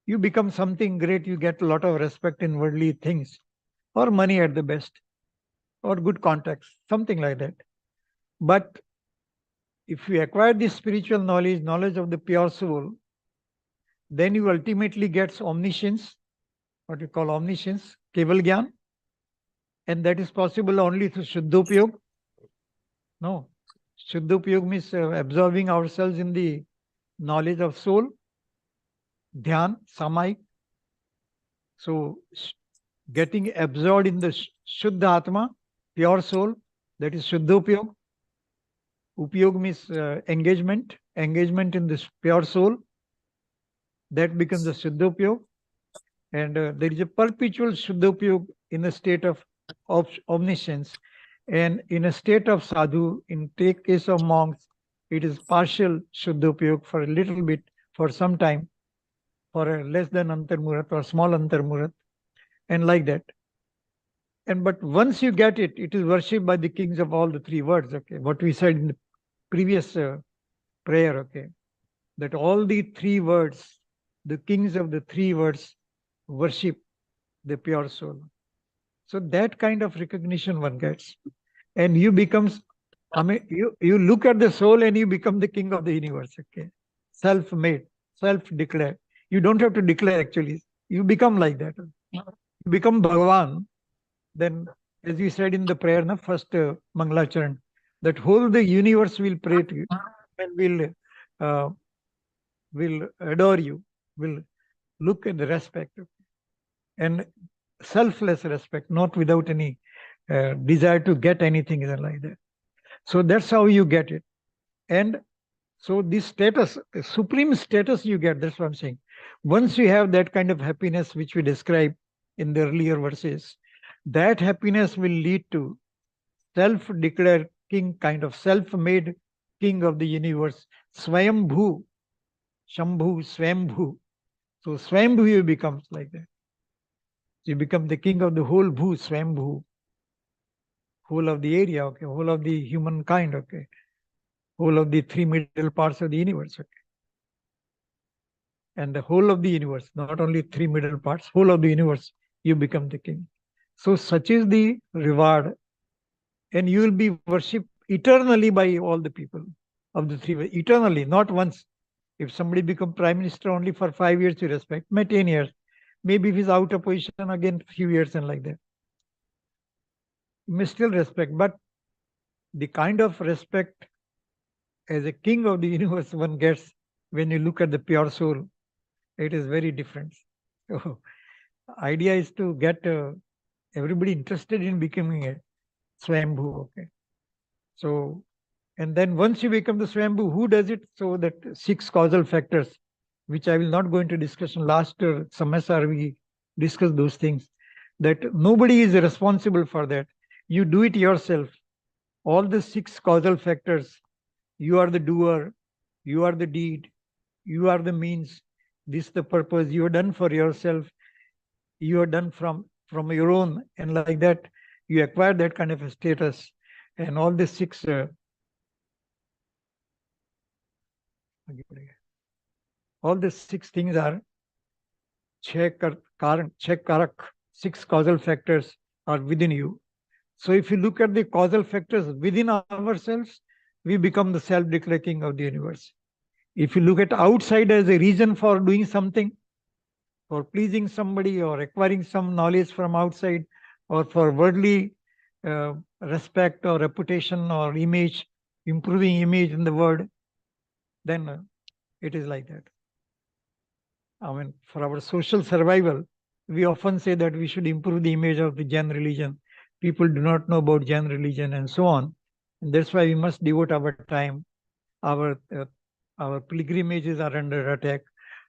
You become something great, you get a lot of respect in worldly things, or money at the best, or good contacts, something like that. But if you acquire this spiritual knowledge, knowledge of the pure soul, then you ultimately get omniscience, what you call omniscience, Keval Gyan, and that is possible only through Shuddhopyog. No, Shuddhopyog means absorbing ourselves in the knowledge of soul, Dhyan, Samayik. So getting absorbed in the Shuddha Atma, pure soul, that is Shuddhopyog. Upyog means engagement in this pure soul, that becomes the Shuddhopyog. And there is a perpetual Shuddhopyog in a state of omniscience. And in a state of sadhu, in the case of monks, it is partial Shuddhopyog for a little bit, for some time, for a less than Antarmurat or small Antarmurat, and like that. And but once you get it, it is worshipped by the kings of all the three worlds. Okay, what we said in the previous prayer. Okay, that all the three worlds, the kings of the three worlds, worship the pure soul. So that kind of recognition one gets, and you becomes. I mean, you look at the soul and you become the king of the universe. Okay, self-made, self-declared. You don't have to declare actually. You become like that. You become Bhagavan. Then, as we said in the prayer, na first Mangalacharan, that whole the universe will pray to you and will adore you, will look at the respect and selfless respect, not without any desire to get anything like that. So that's how you get it. And so this status, supreme status you get, that's what I'm saying. Once you have that kind of happiness, which we described in the earlier verses, that happiness will lead to self-declared king, kind of self-made king of the universe, Swayambhu, Shambhu, Swayambhu. So Swayambhu you becomes like that. You become the king of the whole Bhu, Swayambhu, whole of the area, okay, whole of the humankind, okay, whole of the three middle parts of the universe, okay. And the whole of the universe, not only three middle parts, whole of the universe, you become the king. So such is the reward, and you will be worshipped eternally by all the people of the three, eternally, not once. If somebody become prime minister only for 5 years, you respect, maybe 10 years. Maybe if he's out of position again, few years and like that. You may still respect, but the kind of respect as a king of the universe one gets when you look at the pure soul, it is very different. So idea is to get everybody interested in becoming a Swayambhu. Okay. So, and then once you become the Swayambhu, who does it? So that 6 causal factors which I will not go into discussion. Last semester we discussed those things, that nobody is responsible for that. You do it yourself. All the 6 causal factors, you are the doer, you are the deed, you are the means, this the purpose, you are done for yourself, you are done from your own, and like that you acquire that kind of a status. And all the 6 things are karak, 6 causal factors are within you. So if you look at the causal factors within ourselves, we become the self-declared king of the universe. If you look at outside as a reason for doing something, for pleasing somebody or acquiring some knowledge from outside, or for worldly respect or reputation or image, improving image in the world, then it is like that. I mean, for our social survival, we often say that we should improve the image of the Jain religion. People do not know about Jain religion and so on. And that's why we must devote our time. Our pilgrimages are under attack.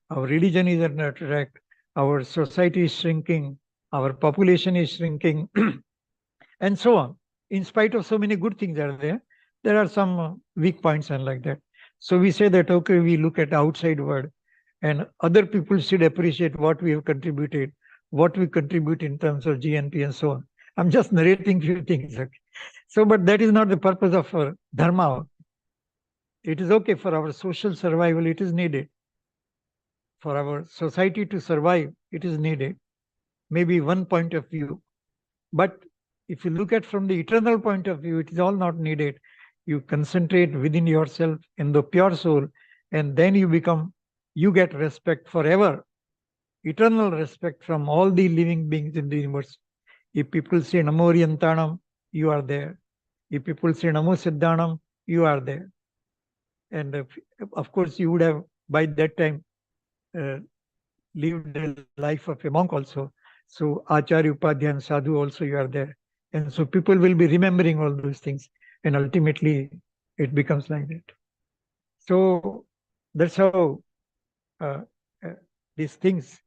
Our religion is under attack. Our society is shrinking. Our population is shrinking. And so on. In spite of so many good things are there are some weak points and like that. So we say that, okay, we look at outside world, and other people should appreciate what we have contributed, what we contribute in terms of GNP and so on. I'm just narrating few things. Okay? So, but that is not the purpose of our dharma. It is okay for our social survival, it is needed. For our society to survive, it is needed. Maybe one point of view. But if you look at from the eternal point of view, it is all not needed. You concentrate within yourself in the pure soul, and then you get respect forever, eternal respect from all the living beings in the universe. If people say Namo Riyantanam, you are there. If people say Namo Siddhanam, you are there. And of course, you would have by that time lived a life of a monk also. So Acharya, Upadhyaya, and Sadhu also you are there. And so people will be remembering all those things. And ultimately, it becomes like that. So that's how these things.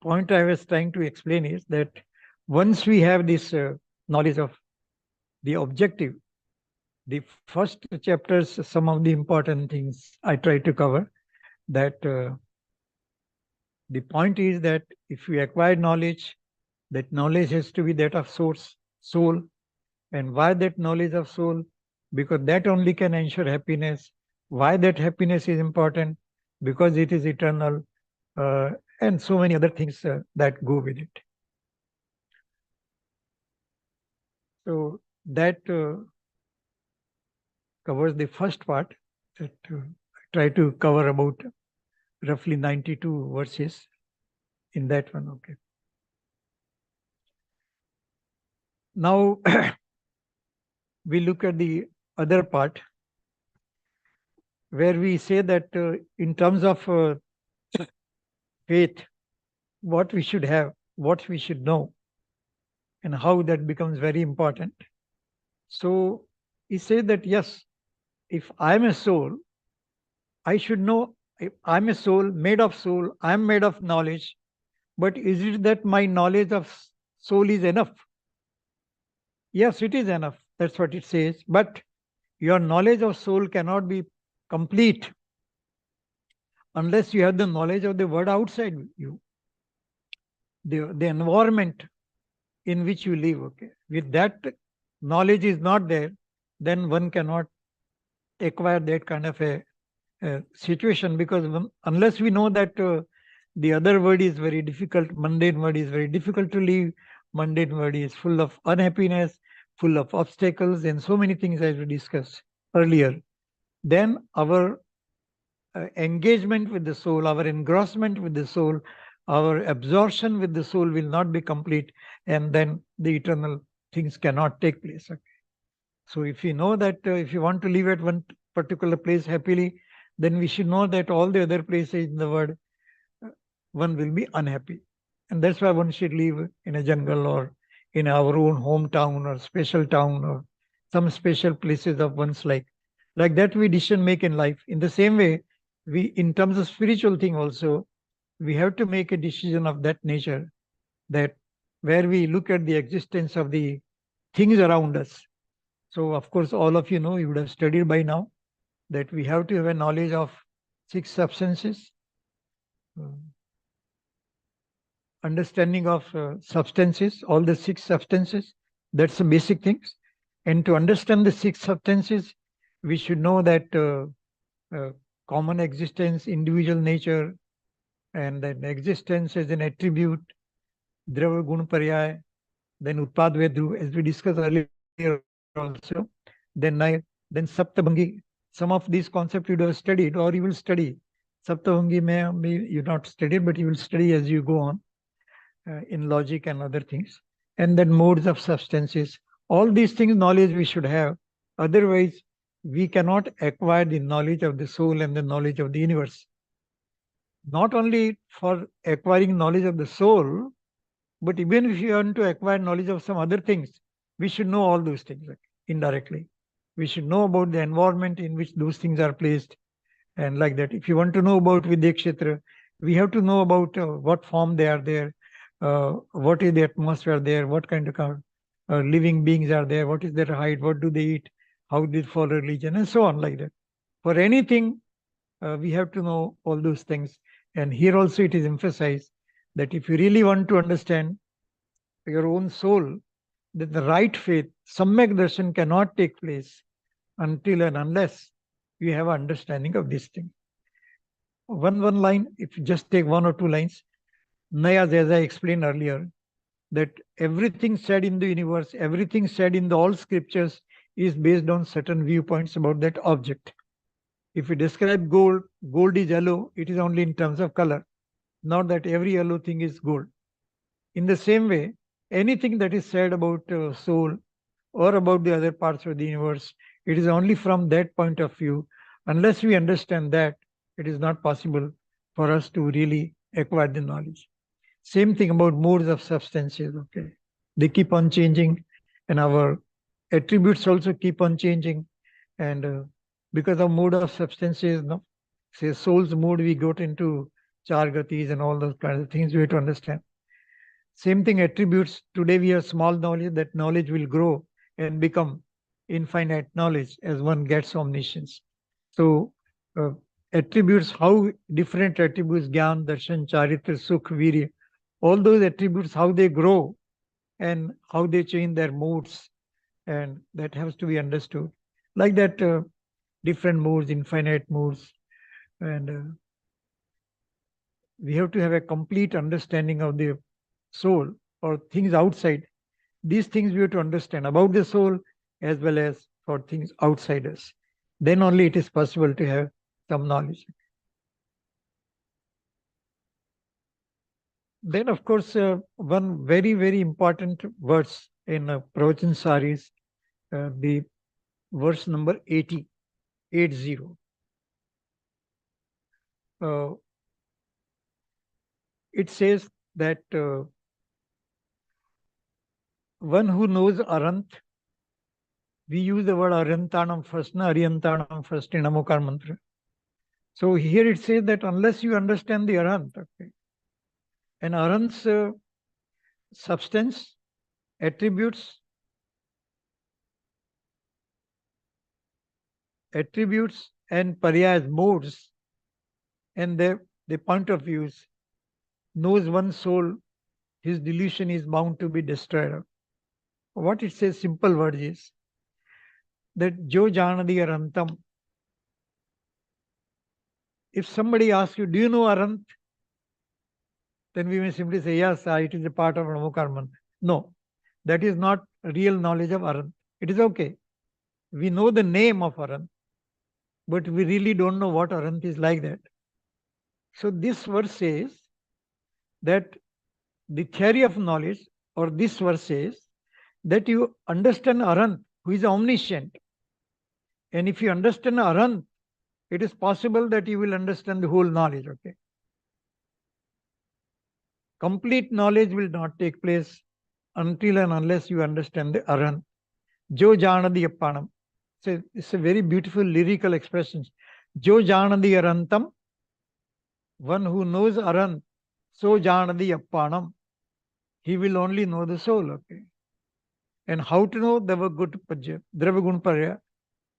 Point I was trying to explain is that once we have this knowledge of the objective, the first chapters, some of the important things I try to cover, that the point is that if we acquire knowledge, that knowledge has to be that of soul. And why that knowledge of soul? Because that only can ensure happiness. Why that happiness is important? Because it is eternal, and so many other things that go with it. So that covers the first part. That I try to cover about roughly 92 verses in that one. Okay. Now we look at the other part, where we say that in terms of faith, what we should have, what we should know, and how that becomes very important. So he said that yes, if I'm a soul, I should know. If I'm a soul, made of soul, I'm made of knowledge. But is it that my knowledge of soul is enough? Yes, it is enough. That's what it says. But your knowledge of soul cannot be complete unless you have the knowledge of the world outside you, the environment in which you live. Okay, with that knowledge is not there, then one cannot acquire that kind of a situation, because unless we know that the other world is very difficult, mundane world is very difficult to live, mundane world is full of unhappiness, full of obstacles, and so many things as we discussed earlier, then our engagement with the soul, our engrossment with the soul, our absorption with the soul will not be complete, and then the eternal things cannot take place. Okay. So if we know that if you want to live at one particular place happily, then we should know that all the other places in the world, one will be unhappy. And that's why one should live in a jungle or in our own hometown or special town or some special places of one's life. Like that we decision make in life. In the same way, in terms of spiritual thing also, we have to make a decision of that nature, that where we look at the existence of the things around us. So of course, all of you know, you would have studied by now, that we have to have a knowledge of 6 substances, understanding of substances, all the 6 substances. That's the basic things. And to understand the 6 substances, we should know that common existence, individual nature, and then existence as an attribute, Drava Gun Paryay, then Utpad Vedru, as we discussed earlier also, then Saptabhangi. Some of these concepts you have studied or you will study. Saptabhangi may you not studied, but you will study as you go on in logic and other things. And then modes of substances. All these things knowledge we should have. Otherwise, we cannot acquire the knowledge of the soul and the knowledge of the universe. Not only for acquiring knowledge of the soul, but even if you want to acquire knowledge of some other things, we should know all those things indirectly. We should know about the environment in which those things are placed, and like that. If you want to know about Vidya Kshetra, we have to know about what form they are there, what is the atmosphere there, what kind of living beings are there, what is their height, what do they eat, how do they follow religion, and so on, like that. For anything, we have to know all those things. And here also it is emphasized that if you really want to understand your own soul, that the right faith, Samyak Darshan, cannot take place until and unless you have understanding of this thing. One line, if you just take 1 or 2 lines, Nayas, as I explained earlier, that everything said in the universe, everything said in all scriptures is based on certain viewpoints about that object. If we describe gold, gold is yellow, it is only in terms of color, not that every yellow thing is gold. In the same way, anything that is said about soul or about the other parts of the universe, it is only from that point of view. Unless we understand that, it is not possible for us to really acquire the knowledge. Same thing about modes of substances. Okay, they keep on changing, and our attributes also keep on changing. And because of mode of substances, no, say soul's mode, we got into chargatis and all those kinds of things we have to understand. Same thing, attributes. Today we have small knowledge, that knowledge will grow and become infinite knowledge as one gets omniscience. So attributes, how different attributes, Gyan, Darshan, Charitra, Sukh, Virya, all those attributes, how they grow and how they change their moods, and that has to be understood. Like that, different moods, infinite moods, and we have to have a complete understanding of the soul or things outside. These things we have to understand about the soul as well as for things outside us. Then only it is possible to have some knowledge. Then, of course, one very, very important verse in Pravachansar is the verse number 80. It says that one who knows Arant, we use the word Aryantanam first, Aryantanam first in Namokar mantra. So here it says that unless you understand the Arant, okay, and Arant's substance, attributes, and Paryas, modes, and the point of views, knows one soul, his delusion is bound to be destroyed. What it says, simple word is that Jo Janadi Arantam. If somebody asks you, do you know Arant? Then we may simply say, yes, it is a part of Namakarman. No, that is not real knowledge of Arant. It is okay. We know the name of Arant, but we really don't know what Arant is like that. So this verse says that the theory of knowledge, or this verse says that you understand Arant, who is omniscient. And if you understand Arant, it is possible that you will understand the whole knowledge. Okay. Complete knowledge will not take place until and unless you understand the Arant. Jo Janadi Appanam. So it's a very beautiful lyrical expression. Jo janadi arantam, one who knows arant, so janadi appanam. He will only know the soul. Okay. And how to know Dravagunparya?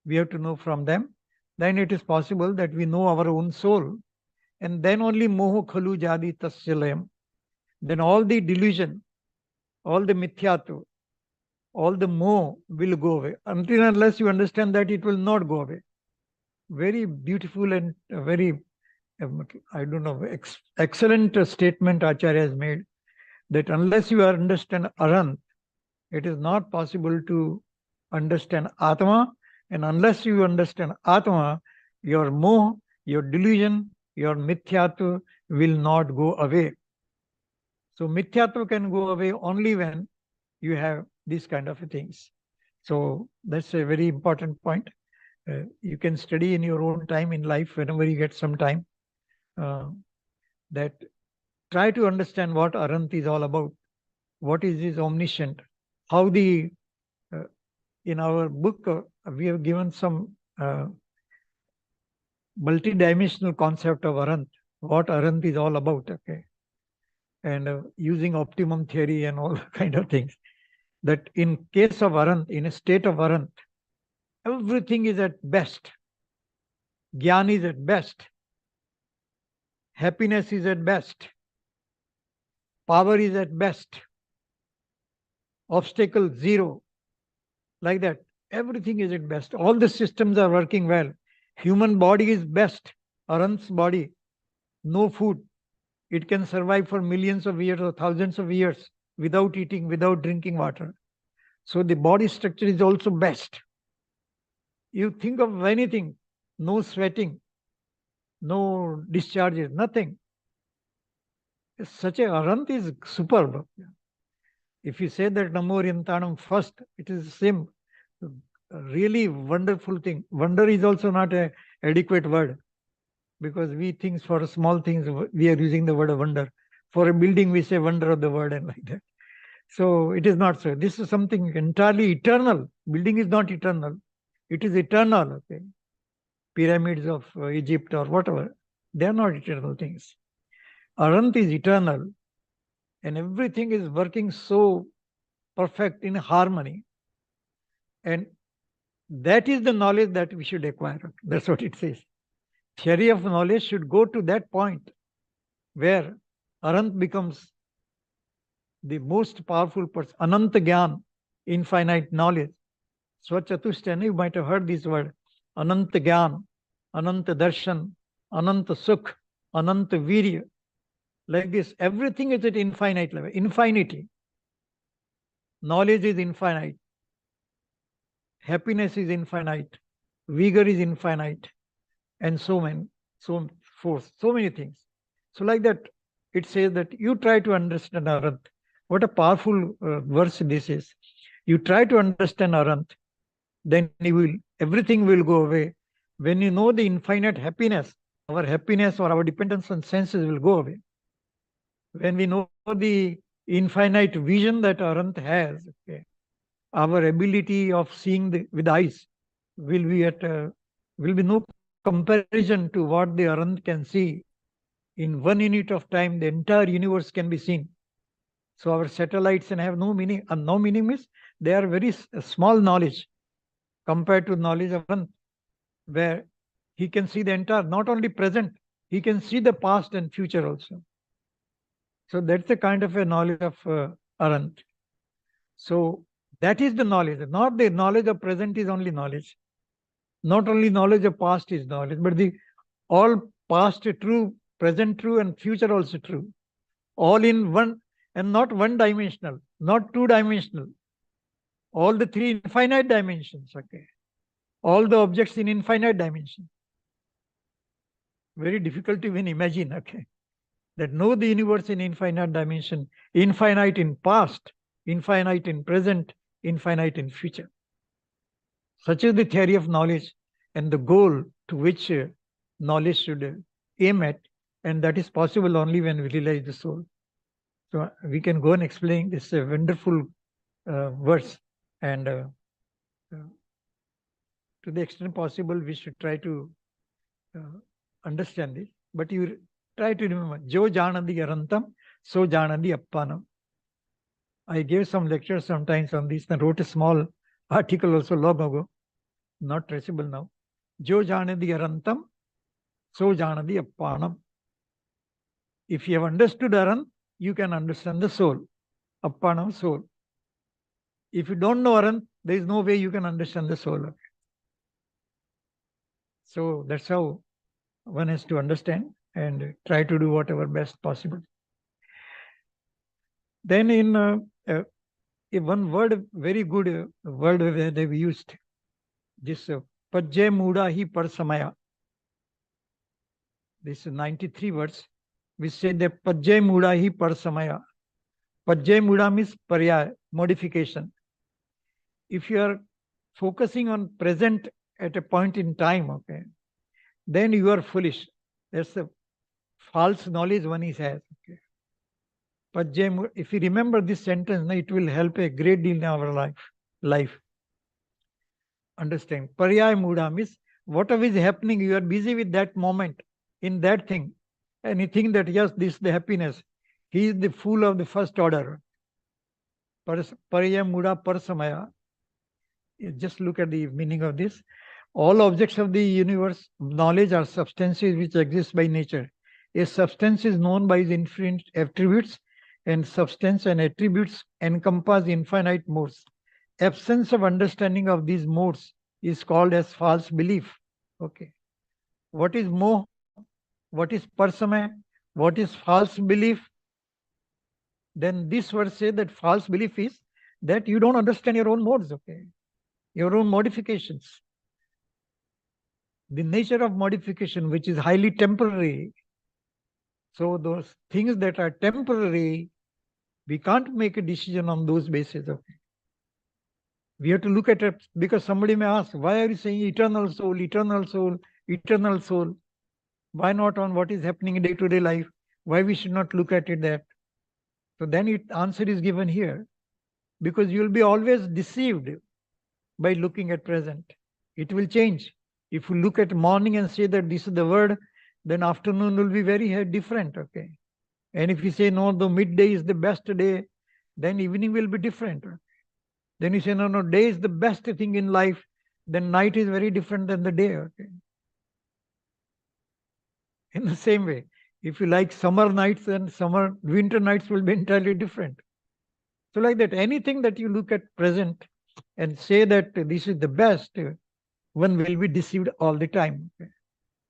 We have to know from them. Then it is possible that we know our own soul. And then only moho khalu jadi tasyalayam. Then all the delusion, all the mithyatu, all the moh will go away. Until and unless you understand that, it will not go away. Very beautiful and very, I don't know, excellent statement Acharya has made, that unless you understand Arant, it is not possible to understand Atma. And unless you understand Atma, your moh, your delusion, your mithyatva will not go away. So mithyatva can go away only when you have these kind of things. So that's a very important point. You can study in your own time in life whenever you get some time. That try to understand what Arant is all about. What is his omniscient? How the in our book we have given some multi-dimensional concept of Arant. What Arant is all about. Okay, and using optimum theory and all kind of things. That in case of Arant, in a state of Arant, everything is at best. Gyan is at best. Happiness is at best. Power is at best. Obstacle zero. Like that. Everything is at best. All the systems are working well. Human body is best. Arant's body. No food. It can survive for millions of years or thousands of years without eating, without drinking water. So the body structure is also best. You think of anything, no sweating, no discharges, nothing. Such a Arant is superb. If you say that Namo Rintanam first, it is the same really wonderful thing. Wonder is also not an adequate word, because we think for small things we are using the word of wonder. For a building we say wonder of the world and like that. So it is not so. This is something entirely eternal. Building is not eternal. It is eternal. Okay. Pyramids of Egypt or whatever, they are not eternal things. Arant is eternal, and everything is working so perfect in harmony. And that is the knowledge that we should acquire. That's what it says. Theory of knowledge should go to that point where Arant becomes the most powerful person. Ananta Gyan, infinite knowledge. Swachatushtan, you might have heard this word. Ananta Gyan, Ananta Darshan, Ananta Sukh, Ananta Virya. Like this, everything is at infinite level. Infinity. Knowledge is infinite. Happiness is infinite. Vigor is infinite. And so many, so forth, so many things. So like that, it says that you try to understand Arant. What a powerful verse this is. You try to understand Arant, then everything will go away. When you know the infinite happiness, our happiness or our dependence on senses will go away. When we know the infinite vision that Arant has, okay, our ability of seeing with eyes will be no comparison to what the Arant can see. In 1 unit of time, the entire universe can be seen. So our satellites can have no meaning. And no meaning means they are very small knowledge compared to knowledge of Arant, where he can see the entire, not only present, he can see the past and future also. So that's the kind of a knowledge of Arant. So that is the knowledge, not the knowledge of present is only knowledge. Not only knowledge of past is knowledge, but the all past true, present true, and future also true. All in one, and not one dimensional, not two dimensional. All the three infinite dimensions, okay. All the objects in infinite dimension. Very difficult to even imagine, okay. That know the universe in infinite dimension, infinite in past, infinite in present, infinite in future. Such is the theory of knowledge and the goal to which knowledge should aim at, and that is possible only when we realize the soul. So we can go and explain this wonderful verse, and to the extent possible we should try to understand this, but you try to remember, Jo Janadi Arantam, So Janadi Appanam. I gave some lectures sometimes on this and wrote a small article also long ago, not traceable now. Jo Janadi Arantam, So Janadi Appanam. If you have understood Aran, you can understand the soul. Appanam, soul. If you don't know Aran, there is no way you can understand the soul. So that's how one has to understand and try to do whatever best possible. Then in one word, very good word where they've used this Pajje Muda Hi Parsamaya. This 93 words. We say that Pajje Muda Hi Parsamaya. Pajje Muda means Parya, modification. If you are focusing on present at a point in time, okay, then you are foolish. That's a false knowledge one is has. Okay. If you remember this sentence, it will help a great deal in our life. Understand? Paryaya Muda means whatever is happening, you are busy with that moment, in that thing. And you think that, yes, this is the happiness. He is the fool of the first order. Paryaya Muda Parsamaya. Just look at the meaning of this. All objects of the universe, knowledge, are substances which exist by nature. A substance is known by its infinite attributes, and substance and attributes encompass infinite modes. Absence of understanding of these modes is called as false belief. Okay. What is moh? What is parsamaya? What is false belief? Then this verse says that false belief is that you don't understand your own modes, okay? Your own modifications. The nature of modification, which is highly temporary. So those things that are temporary, we can't make a decision on those bases. Okay. We have to look at it, because somebody may ask, why are you saying eternal soul, eternal soul, eternal soul? Why not on what is happening in day-to-day life? Why we should not look at it that? So then answer is given here, because you will be always deceived by looking at present. It will change. If you look at morning and say that this is the word, then afternoon will be very different. Okay. And if you say no, the midday is the best day, then evening will be different. Then you say no, day is the best thing in life, then night is very different than the day. Okay. In the same way, if you like summer nights, then winter nights will be entirely different. So like that, anything that you look at present and say that this is the best, one will be deceived all the time. Okay.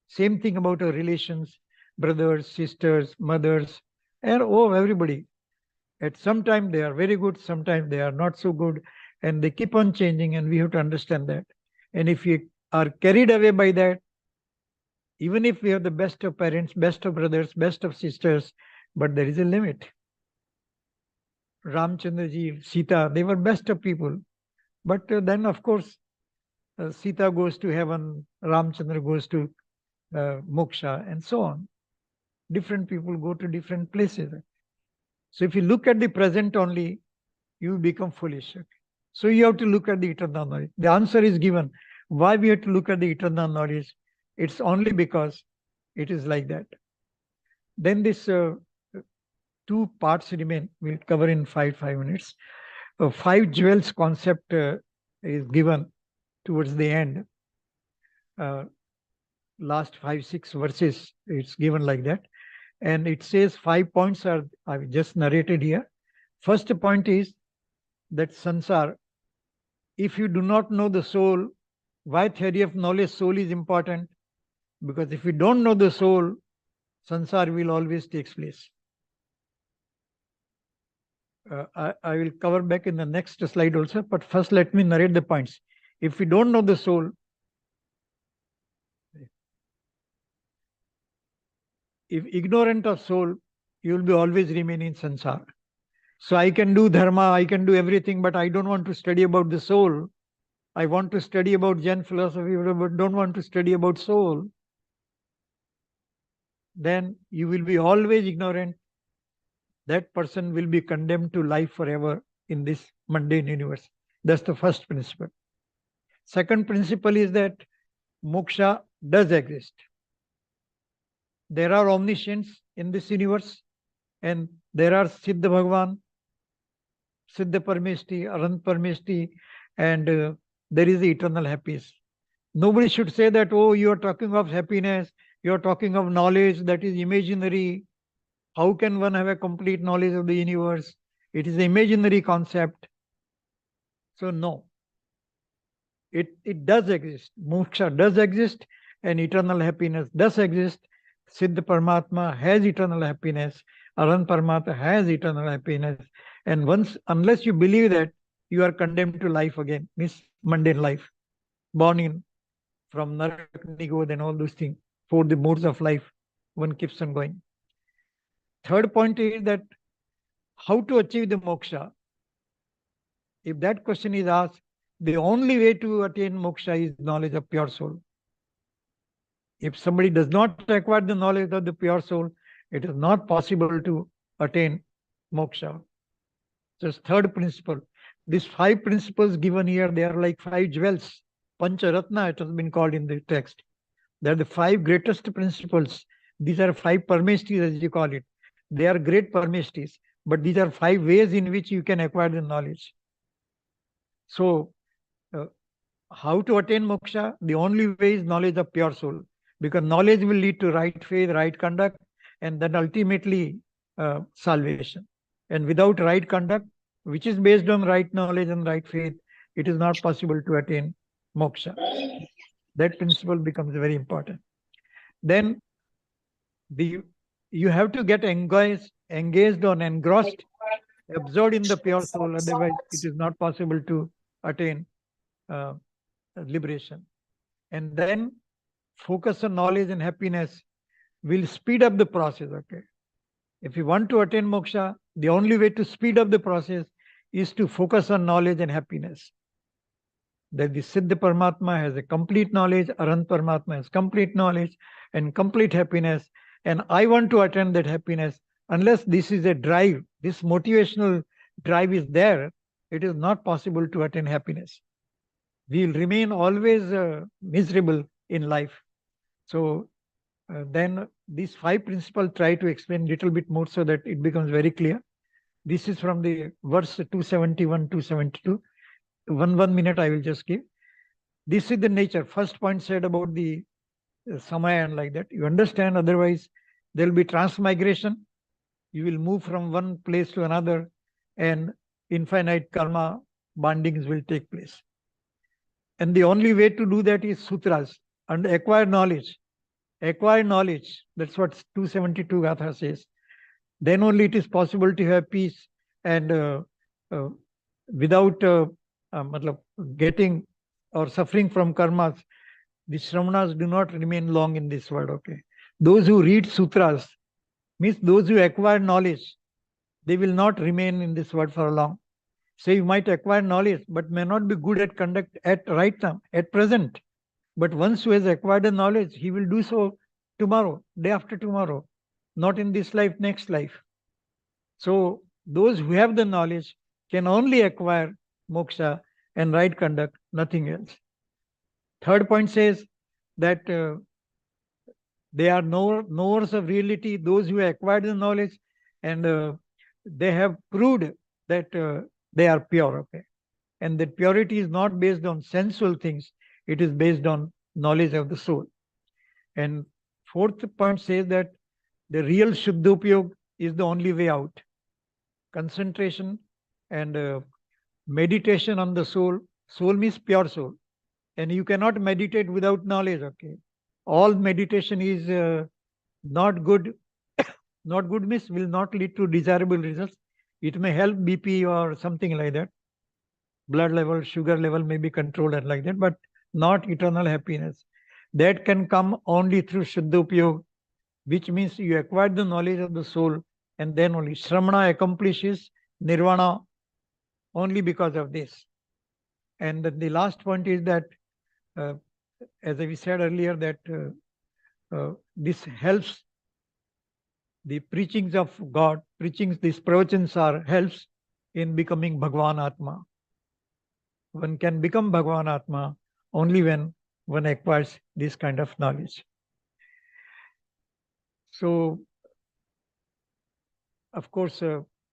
Same thing about our relations, brothers, sisters, mothers, and everybody. At some time they are very good, sometimes they are not so good, and they keep on changing, and we have to understand that. And if we are carried away by that, even if we have the best of parents, best of brothers, best of sisters, but there is a limit. Ramchandraji, Sita, they were best of people. But then, of course, Sita goes to heaven, Ramchandra goes to moksha, and so on. Different people go to different places. So if you look at the present only, you become foolish. Okay. So you have to look at the eternal knowledge. The answer is given. Why we have to look at the eternal knowledge? It's only because it is like that. Then this two parts remain. We'll cover in five minutes. 5 jewels concept is given towards the end. Last 5-6 verses, it's given like that. And it says 5 points are I've just narrated here. First point is that sansar, if you do not know the soul, why theory of knowledge soul is important? Because if you don't know the soul, sansar will always take place. I will cover back in the next slide also, but first let me narrate the points. If you don't know the soul, if ignorant of soul, you will be always remain in sansar. So I can do dharma, I can do everything, but I don't want to study about the soul. I want to study about Jain philosophy, but don't want to study about soul. Then you will be always ignorant. That person will be condemned to life forever in this mundane universe. That's the first principle. Second principle is that moksha does exist. there are omniscients in this universe, and there are Siddha Bhagavan, Siddha Parmeshti, Arant Parmeshti, and there is the eternal happiness. Nobody should say that, oh, you are talking of happiness, you are talking of knowledge that is imaginary. How can one have a complete knowledge of the universe? It is an imaginary concept. So no, it does exist. Moksha does exist, and eternal happiness does exist. Siddha Paramatma has eternal happiness. Aran Paramatma has eternal happiness. And unless you believe that, you are condemned to life again, means mundane life, born in from Narak, Nigod, and all those things. For the modes of life, one keeps on going. Third point is that how to achieve the moksha. If that question is asked, the only way to attain moksha is knowledge of pure soul. If somebody does not acquire the knowledge of the pure soul, it is not possible to attain moksha. Just third principle. These 5 principles given here, they are like 5 jewels. Pancharatna, it has been called in the text. They are the 5 greatest principles. These are 5 parmeshtis, as you call it. They are great parmeshtis, but these are 5 ways in which you can acquire the knowledge. So, how to attain moksha? The only way is knowledge of pure soul, because knowledge will lead to right faith, right conduct, and then ultimately salvation. And without right conduct, which is based on right knowledge and right faith, it is not possible to attain moksha. That principle becomes very important. Then you have to get engaged or engrossed, absorbed in the pure soul. Otherwise, it is not possible to attain liberation. And then focus on knowledge and happiness will speed up the process. Okay. If you want to attain moksha, the only way to speed up the process is to focus on knowledge and happiness. That the Siddha Paramatma has a complete knowledge, Arant Paramatma has complete knowledge and complete happiness. And I want to attain that happiness. Unless this is a drive, this motivational drive is there, it is not possible to attain happiness. We will remain always miserable in life. So then these 5 principles try to explain a little bit more so that it becomes very clear. This is from the verse 271, 272. One minute I will just give. This is the nature. First point said about the samaya and like that. You understand, otherwise there will be transmigration. You will move from one place to another, and infinite karma bindings will take place. And the only way to do that is sutras and acquire knowledge. Acquire knowledge. That's what 272 Gatha says. Then only it is possible to have peace, and without getting or suffering from karmas. The Shramanas do not remain long in this world. Okay. Those who read sutras, means those who acquire knowledge, they will not remain in this world for long. So you might acquire knowledge, but may not be good at conduct at right time, at present. But once who has acquired the knowledge, he will do so tomorrow, day after tomorrow, not in this life, next life. So those who have the knowledge can only acquire moksha and right conduct, nothing else. Third point says that they are knowers of reality, those who acquired the knowledge, and they have proved that they are pure. Okay. And that purity is not based on sensual things, it is based on knowledge of the soul. And fourth point says that the real Shuddhopayog is the only way out. Concentration and meditation on the soul. Soul means pure soul. And you cannot meditate without knowledge. Okay. All meditation is not good. Not good means will not lead to desirable results. It may help BP or something like that. Blood level, sugar level may be controlled and like that, but not eternal happiness. That can come only through Shuddhopayog, which means you acquire the knowledge of the soul, and then only Shramana accomplishes Nirvana only because of this. And the last point is that, as we said earlier, that this helps the preachings of God, preachings, this Pravachansar helps in becoming Bhagavan Atma. One can become Bhagavan Atma only when one acquires this kind of knowledge. So, of course,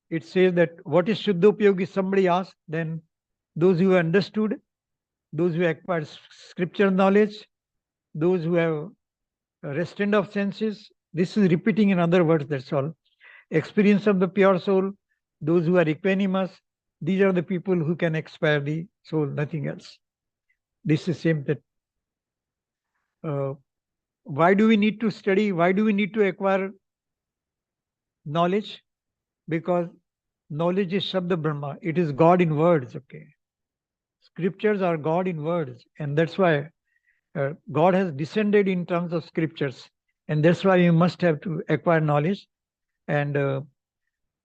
it says that what is Shuddhopyogi? Somebody asked, then those who understood, those who acquired scripture knowledge, those who have restraint of senses. This is repeating in other words, that's all. Experience of the pure soul, those who are equanimous, these are the people who can expire the soul, nothing else. This is same that why do we need to study? Why do we need to acquire knowledge? Because knowledge is Shabda Brahma. It is God in words, okay? Scriptures are God in words. And that's why God has descended in terms of scriptures. And that's why you must have to acquire knowledge. And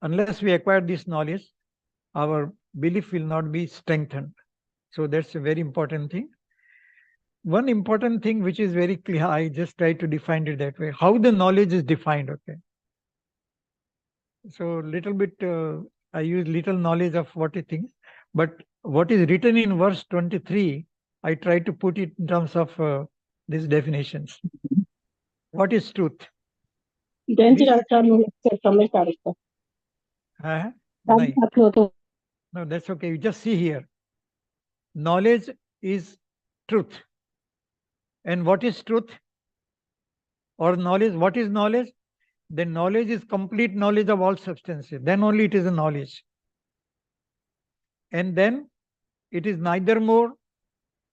unless we acquire this knowledge, our belief will not be strengthened. So that's a very important thing. One important thing which is very clear, I just try to define it that way, how the knowledge is defined, okay? So little bit, I use little knowledge of what it thinks, but what is written in verse 23, I try to put it in terms of these definitions. What is truth? No, that's okay. You just see here. Knowledge is truth. And what is truth? Or knowledge, what is knowledge? Then knowledge is complete knowledge of all substances. Then only it is a knowledge. And then it is neither more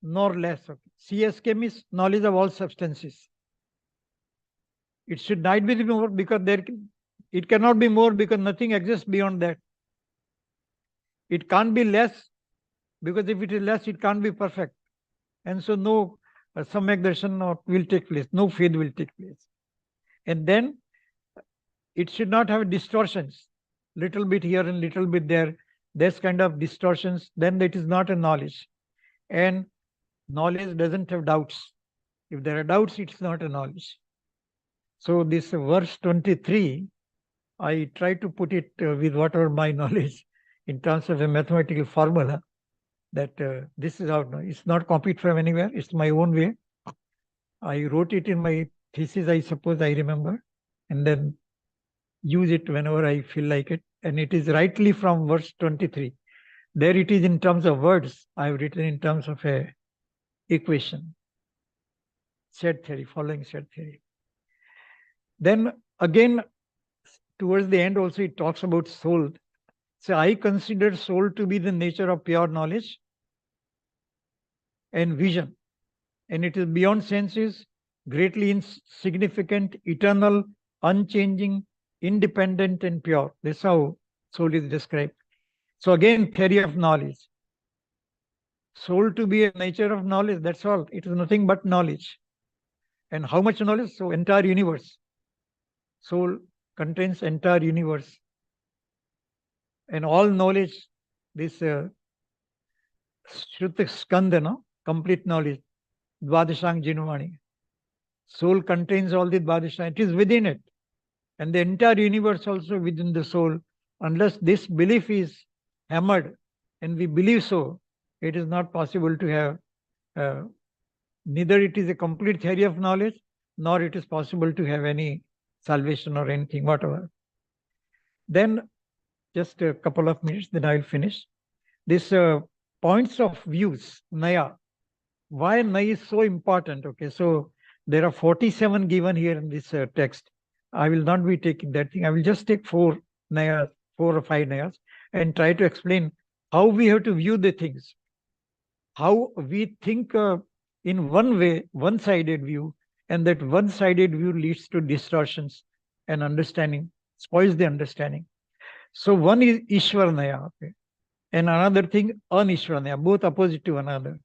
nor less. Okay. CSK means knowledge of all substances. It should not be more because it cannot be more because nothing exists beyond that. It can't be less because if it is less, it can't be perfect. And so no samyak darshan will take place, no faith will take place. And then it should not have distortions, little bit here and little bit there. There's kind of distortions, then it is not a knowledge. And knowledge doesn't have doubts. If there are doubts, it's not a knowledge. So this verse 23, I try to put it with whatever my knowledge in terms of a mathematical formula, that this is how, it's not copied from anywhere, it's my own way. I wrote it in my thesis, I suppose, I remember, and then use it whenever I feel like it. And it is rightly from verse 23. There it is in terms of words. I have written in terms of a equation. Set theory, following set theory. Then again, towards the end also it talks about soul. So I consider soul to be the nature of pure knowledge and vision. And it is beyond senses, greatly insignificant, eternal, unchanging, independent and pure. This is how soul is described. So again, theory of knowledge. Soul to be a nature of knowledge, that's all. It is nothing but knowledge. And how much knowledge? So entire universe. Soul contains entire universe. And all knowledge, this Shruta Skanda, no? Complete knowledge. Dvadashang Jinvani. Soul contains all the Dvadashang. It is within it. And the entire universe also within the soul. Unless this belief is hammered, and we believe so, it is not possible to have, neither it is a complete theory of knowledge, nor it is possible to have any salvation or anything, whatever. Then, just a couple of minutes, then I will finish. This points of views, Naya. Why Naya is so important? Okay, so there are 47 given here in this text. I will not be taking that thing. I will just take 4 Nayas, 4 or 5 Nayas, and try to explain how we have to view the things. How we think in one way, one-sided view, and that one-sided view leads to distortions and understanding, spoils the understanding. So one is Ishwarnaya, okay, and another thing Anishwarnaya, both opposite to one another.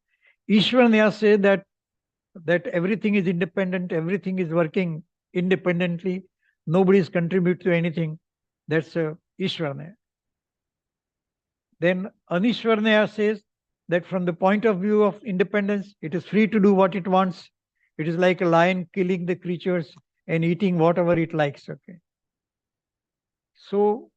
Ishwarnaya say that everything is independent, everything is working independently, nobody is contributing to anything. That's Ishwarnaya. Then Anishwarnaya says that from the point of view of independence, it is free to do what it wants. It is like a lion killing the creatures and eating whatever it likes. Okay. So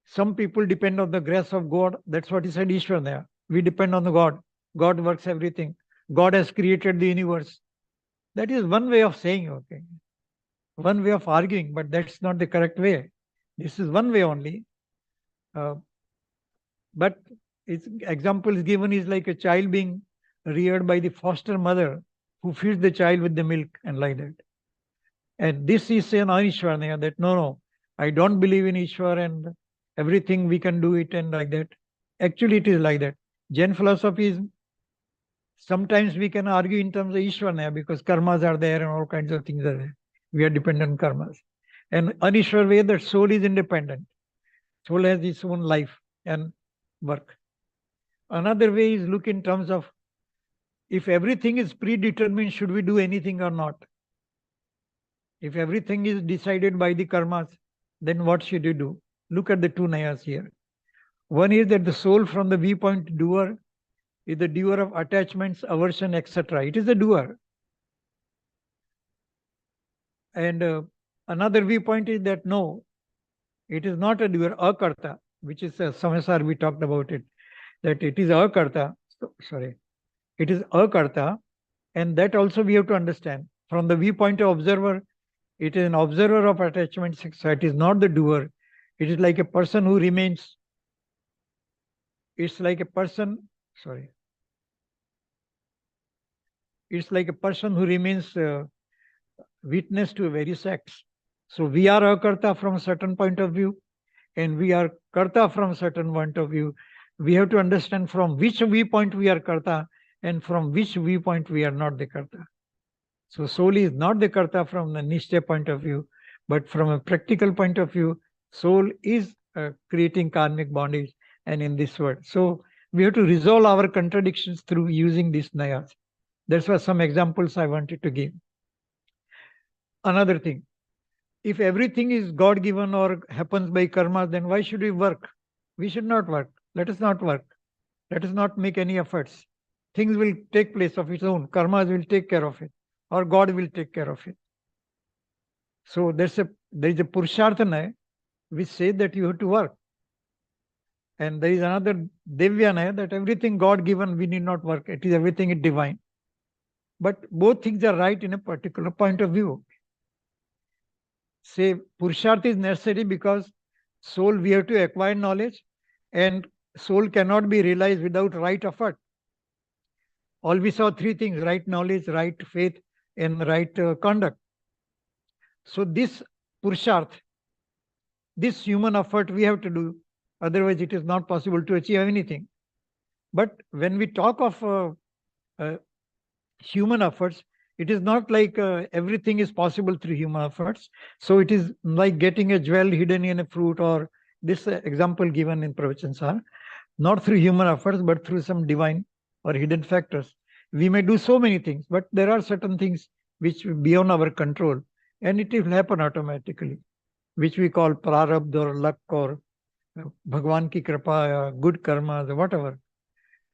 some people depend on the grace of God. That's what he said, Ishwarnaya. We depend on the God. God works everything. God has created the universe. That is one way of saying, okay. one way of arguing, but that's not the correct way. This is one way only. But its example is given is like a child being reared by the foster mother who feeds the child with the milk and like that. And this is an Anishwarnaya that no, I don't believe in Ishwar and everything we can do it and like that. Actually, it is like that. Jain philosophy is sometimes we can argue in terms of Ishwarnaya because karmas are there and all kinds of things are there. We are dependent on karmas. And Anishwar way, that soul is independent. Soul has its own life and work. Another way is look in terms of if everything is predetermined, should we do anything or not? If everything is decided by the karmas, then what should you do? Look at the two nayas here. One is that the soul from the viewpoint doer is the doer of attachments, aversion, etc. It is the doer. And another viewpoint is that no, it is not a doer, akarta, which is samsara, we talked about it, that it is akarta, it is akarta, and that also we have to understand. From the viewpoint of observer, it is an observer of attachments, etc. It is not the doer. It is like a person who remains, it's like a person, it's like a person who remains witness to various acts. So we are akarta from a certain point of view, and we are karta from a certain point of view. We have to understand from which viewpoint we are karta and from which viewpoint we are not the karta. So soul is not the karta from the nishchaya point of view, but from a practical point of view, soul is creating karmic bondage and in this world. So we have to resolve our contradictions through using these nayas. That's why some examples I wanted to give. Another thing, if everything is God-given or happens by karma, then why should we work? We should not work. Let us not work. Let us not make any efforts. Things will take place of its own. Karmas will take care of it, or God will take care of it. So there is a Purushartha which says that you have to work. And there is another Devya that everything God-given, we need not work. It is everything is divine. But both things are right in a particular point of view. Say Purushartha is necessary because soul, we have to acquire knowledge, and soul cannot be realized without right effort. All we saw three things: right knowledge, right faith, and right conduct. So this Purushartha, this human effort we have to do, otherwise it is not possible to achieve anything. But when we talk of human efforts, it is not like everything is possible through human efforts. So it is like getting a jewel hidden in a fruit, or this example given in Pravachansar, not through human efforts, but through some divine or hidden factors. We may do so many things, but there are certain things which beyond our control, and it will happen automatically, which we call prarabdha or luck or Bhagwan ki kripa, good karma, whatever.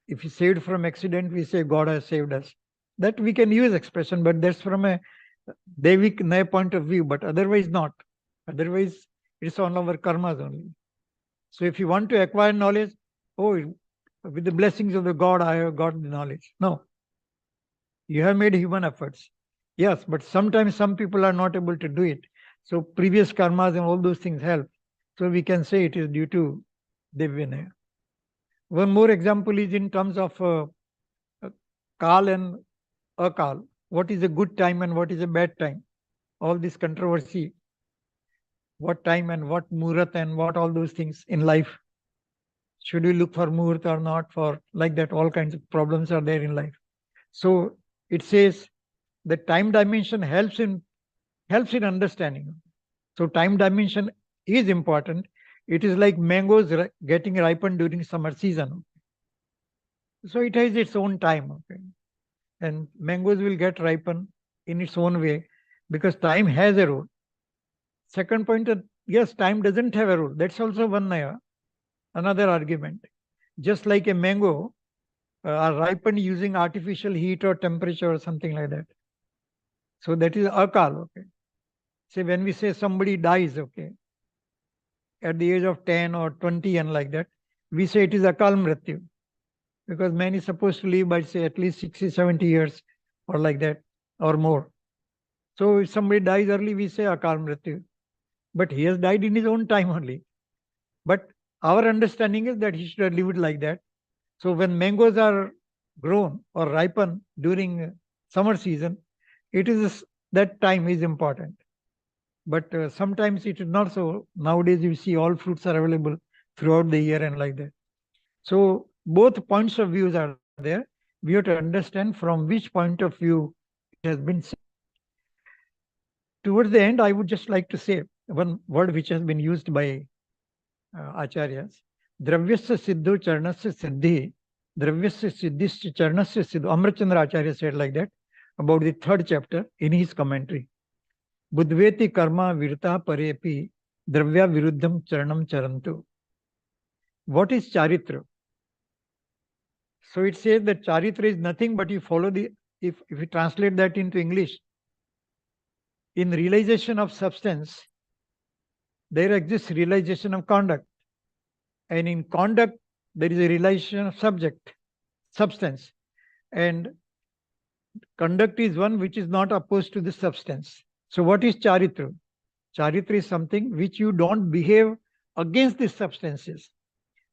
If we saved from accident, we say God has saved us. That we can use expression, but that's from a Devik point of view, but otherwise not. Otherwise, it's on our karmas only. So if you want to acquire knowledge, with the blessings of the God, I have got the knowledge. No. You have made human efforts. Yes, but sometimes some people are not able to do it. So previous karmas and all those things help. So we can say it is due to Devya. One more example is in terms of Kal and Akal. What is a good time and what is a bad time? All this controversy. What time and what muhurat and what all those things in life. Should we look for muhurat or not? For like that, all kinds of problems are there in life. So it says the time dimension helps in understanding. So time dimension is important. It is like mangoes getting ripened during summer season. So it has its own time. Okay. And mangoes will get ripened in its own way because time has a role. Second point, yes, time doesn't have a role. That's also one another argument. Just like a mango are ripened using artificial heat or temperature or something like that. So that is akal. Okay. Say when we say somebody dies, okay, at the age of 10 or 20 and like that, we say it is akal mrityu. Because man is supposed to live by say at least 60, 70 years or like that or more. So if somebody dies early, we say akal mrityu. But he has died in his own time only. But our understanding is that he should have lived like that. So when mangoes are grown or ripen during summer season, it is that time is important. But sometimes it is not so. Nowadays you see all fruits are available throughout the year and like that. So both points of views are there. We have to understand from which point of view it has been said. Towards the end, I would just like to say one word which has been used by acharyas. Dravyasya siddhu charnasya siddhi. Dravyasya siddhisya charnasya siddhu. Amrachandra Acharya said like that about the third chapter in his commentary. Budveti karma virta parepi dravya viruddham charanam charantu. What is charitra? So it says that charitra is nothing but you follow the, if we translate that into English, in realization of substance, there exists realization of conduct. And in conduct, there is a realization of substance. And conduct is one which is not opposed to the substance. So what is charitra? Charitra is something which you don't behave against the substances.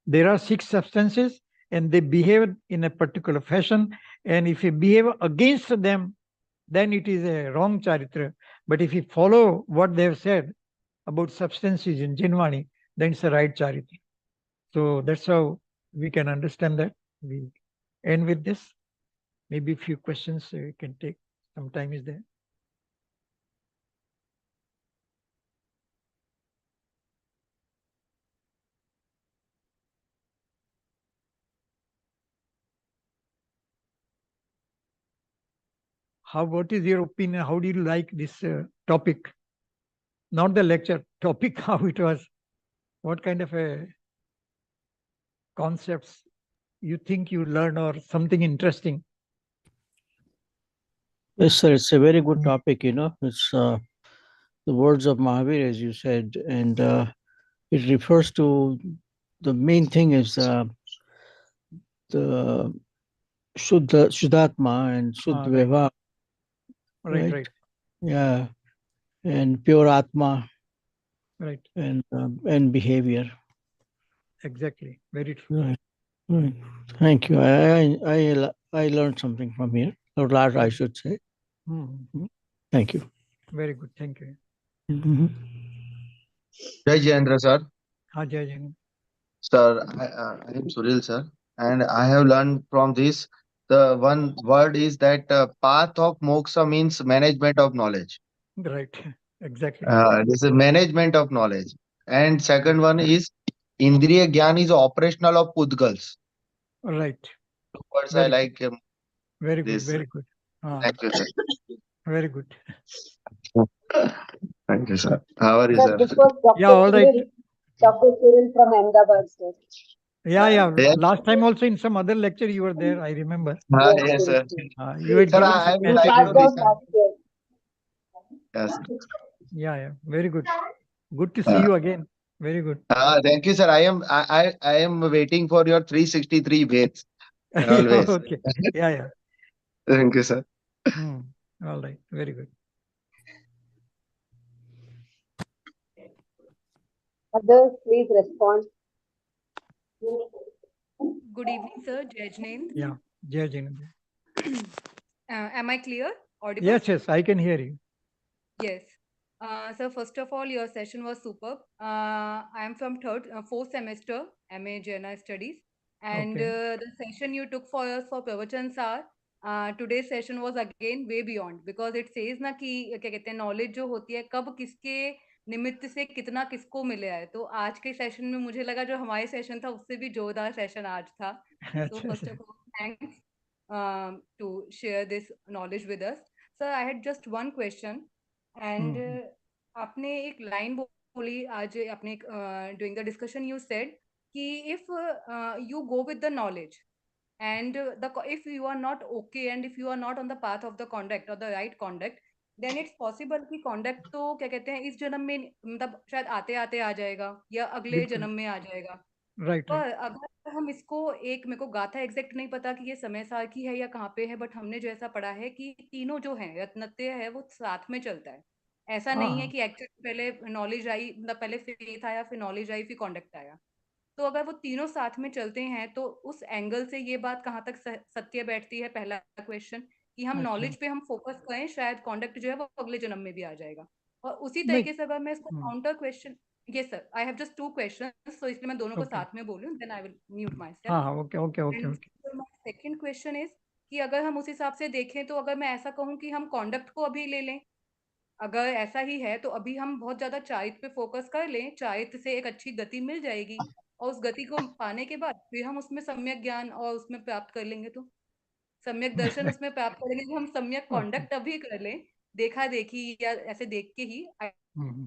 There are 6 substances and they behave in a particular fashion. And if you behave against them, then it is a wrong charitra. But if you follow what they have said about substances in Jinvani, then it's a right charitra. So that's how we can understand that. We end with this. Maybe a few questions we can take. Some time is there. What is your opinion? How do you like this topic? Not the lecture, topic, how it was. What kind of a concepts you think you learn or something interesting? Yes, sir. It's a very good topic. It's the words of Mahavir, as you said, and it refers to the main thing is the Shuddhatma and Shuddha Right. Vyavahar, Right. Yeah, and pure Atma, Right. and behavior. Exactly. Very true. Right. Thank you. I learned something from here, or large, I should say. Thank you. Very good. Thank you. Mhm. Jai Jayendra sir. Jai Jayant. Sir, I am Suril sir, and I have learned from this. The one word is that path of moksha means management of knowledge. Right. Exactly. This is management of knowledge. And second one is Indriya Gyan is operational of Pudgals. Right. Two words I Very good. like Very good. this. Very good. Thank you, sir. Very good. Thank you, sir. How are you, Sir, sir? this was Dr. Yeah, all right. Cyril. Dr. Cyril from Ahmedabad, sir. Yeah. Yes, Last time also in some other lecture you were there, I remember. yes, sir. You had Sir, given I some would He like messages to passed out there. listen. last year. Yes. Yeah. Very good. Good to see you again. Very good. Thank you, sir. I am waiting for your 363 waves. Always. Okay. Yeah. Thank you, sir. All right. Very good. Others, please respond. Good evening, sir. Jainology. Yeah. Jai Jayant. Am I clear? Audible? Yes. I can hear you. Yes. So first of all, your session was superb. I am from fourth semester MA Jaina Studies, and Okay. the session you took for us for Pravachansar, today's session was again way beyond, because it says ना कि क्या कहते हैं, knowledge जो होती है कब किसके निमित्त से कितना किसको मिले है। तो आज के सेशन में मुझे लगा जो हमारे सेशन था उससे भी जोरदार सेशन आज था। So first of all, thanks to share this knowledge with us. Sir, I had just one question. And आपने एक लाइन बोली आज अपने during the discussion you said कि if you go with the knowledge and if you are not okay and if you are not on the path of the conduct or the right conduct, then it's possible कि conduct तो क्या कहते हैं इस जन्म में मतलब शायद आते आते आ जाएगा या अगले बिल्कुल। जन्म में आ जाएगा। Right, right. पर अगर हम इसको एक, मेरे को गाथा एग्जैक्ट नहीं पता कि ये समय सार की है या कहाँ पे है, बट हमने जो ऐसा पढ़ा है कि तीनों जो है रत्नत्रय है वो साथ में चलता है। ऐसा नहीं है हाँ, कि एक्चुअली पहले नॉलेज आई, मतलब पहले फेथ आया फिर नॉलेज आई फिर कॉन्डक्ट आया। तो अगर वो तीनों साथ में चलते हैं तो उस एंगल से ये बात कहाँ तक सत्य बैठती है, पहला क्वेश्चन, कि हम अच्छा, नॉलेज पे हम फोकस करें, शायद कॉन्डक्ट जो है वो अगले जन्म में भी आ जाएगा। और उसी नहीं, तरीके से अगर मैं इसको counter question, yes sir, I have just 2 questions, तो इसलिए मैं दोनों को ओके, साथ में बोल रही हूँ, देन आई विल म्यूट माई हाँ, सेल्फ। हाँ, okay, okay, okay, and okay, my second question is कि अगर हम उस हिसाब से देखें तो अगर मैं ऐसा कहूँ कि हम कॉन्डक्ट को अभी ले लें, अगर ऐसा ही है तो अभी हम बहुत ज्यादा चारित्र पे फोकस कर लें, चारित्र से एक अच्छी गति मिल जाएगी, और उस गति को पाने के बाद फिर हम उसमें सम्यक ज्ञान और उसमें प्राप्त कर लेंगे, तो सम्यक दर्शन उसमें प्राप्त करेंगे, कि हम सम्यक ओके, कॉन्डक्ट अभी कर लें, देखा देखी या ऐसे देख के ही हम्म,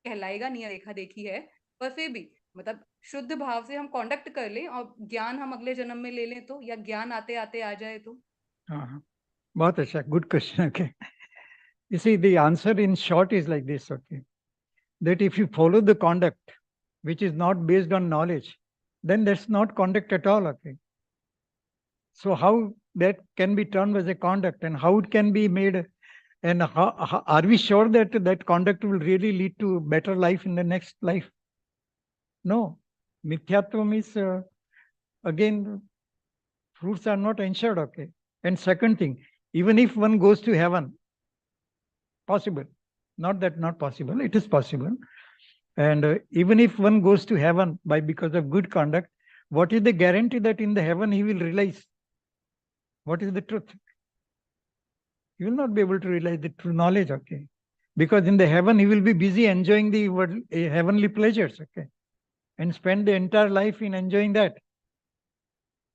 कहलाएगा नहीं, देखा देखी है, पर फिर भी मतलब शुद्ध भाव से हम कॉन्डक्ट कर लें और ज्ञान हम अगले जन्म में ले लें, तो या ज्ञान आते आते आ जाए तो। हाँ, हाँ, बहुत अच्छा, good question, okay. You see, the answer in short is like this, okay, that if you follow the conduct which is not based on knowledge, then that's not conduct at all, okay. So how that can be termed as a conduct, and how it can be made, and how are we sure that that conduct will really lead to better life in the next life? No. Mithyatvam is, again, fruits are not ensured, okay. And second thing, even if one goes to heaven, possible, not that not possible, it is possible. And even if one goes to heaven by because of good conduct, what is the guarantee that in the heaven he will realize what is the truth? He will not be able to realize the true knowledge, okay? Because in the heaven he will be busy enjoying the heavenly pleasures, okay, and spend the entire life in enjoying that.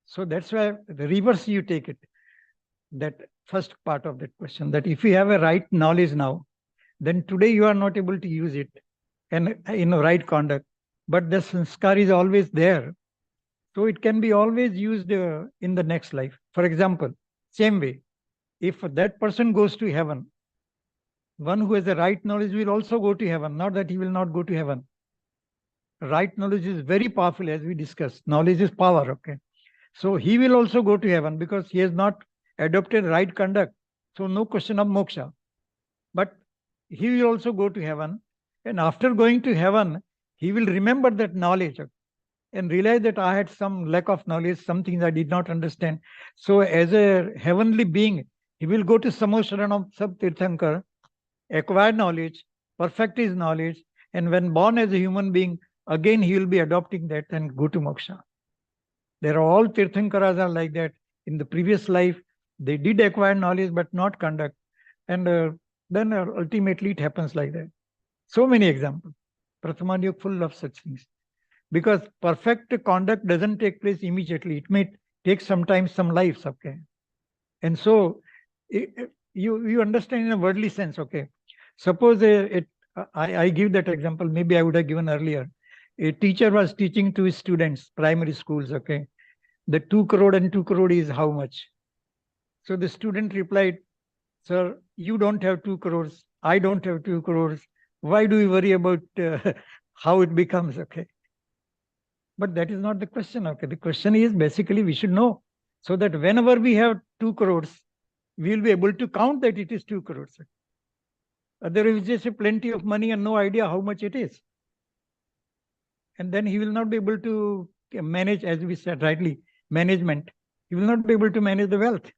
So that's why the reverse you take it, that first part of that question, that if you have a right knowledge now, then today you are not able to use it and in a right conduct, but the sanskar is always there. So it can be always used in the next life. For example, same way, if that person goes to heaven, one who has the right knowledge will also go to heaven, not that he will not go to heaven. Right knowledge is very powerful, as we discussed. Knowledge is power, okay? So he will also go to heaven because he has not adopted right conduct. So no question of moksha. But he will also go to heaven. And after going to heaven, he will remember that knowledge and realize that I had some lack of knowledge, some things I did not understand. So as a heavenly being, he will go to Samosharanam Sab Tirthankar, acquire knowledge, perfect his knowledge, and when born as a human being, again he will be adopting that and go to moksha. There are all Tirthankaras are like that. In the previous life, they did acquire knowledge but not conduct. And then ultimately it happens like that. So many examples. Prathaman full of such things. Because perfect conduct doesn't take place immediately. It may take sometimes some lives, okay? And so you understand in a worldly sense, okay? Suppose I give that example, maybe I would have given earlier. A teacher was teaching to his students, primary schools, okay? The 2 crore and 2 crore is how much? So the student replied, sir, you don't have 2 crores. I don't have 2 crores. Why do we worry about how it becomes, okay? But that is not the question, okay? The question is basically we should know so that whenever we have 2 crores, we will be able to count that it is 2 crores. Otherwise, just a plenty of money and no idea how much it is. And then he will not be able to manage, as we said rightly, management. He will not be able to manage the wealth.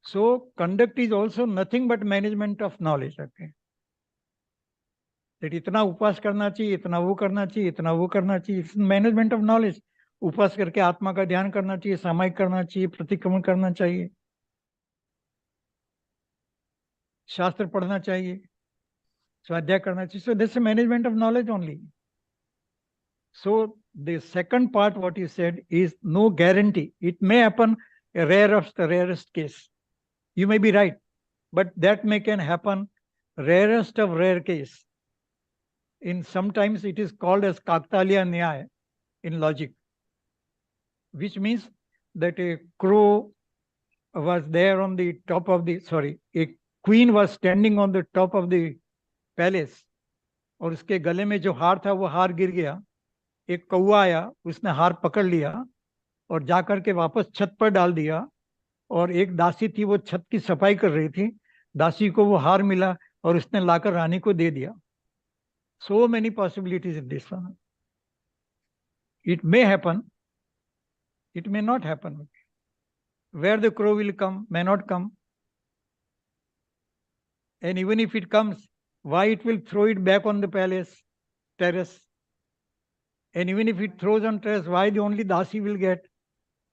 So conduct is also nothing but management of knowledge, okay? That इतना उपास करना चाहिए, इतना वो करना चाहिए, इतना वो करना चाहिए. It's management of knowledge. उपास करके आत्मा का ध्यान करना चाहिए, सामायिक करना चाहिए, प्रतिक्रमण करना चाहिए, शास्त्र पढ़ना चाहिए, स्वाध्याय करना चाहिए. So this is management of knowledge only. So the second part, what you said, is no guarantee. It may happen a rarest case. You may be right, but that may can happen rarest of rare case. In sometimes it is called as Kaktalya Nyaya in logic, which means that a crow was there on the top of the, a queen was standing on the top of the palace, और उसके गले में जो हार था वो हार गिर गया. एक कौवा आया, उसने हार पकड़ लिया और जाकर के वापस छत पर डाल दिया, और एक दासी थी, वो छत की सफाई कर रही थी, दासी को वो हार मिला और उसने लाकर रानी को दे दिया. So many possibilities in this one. It may happen, it may not happen. Where the crow will come, may not come. And even if it comes, why it will throw it back on the terrace? And even if it throws on terrace, why the only Dasi will get?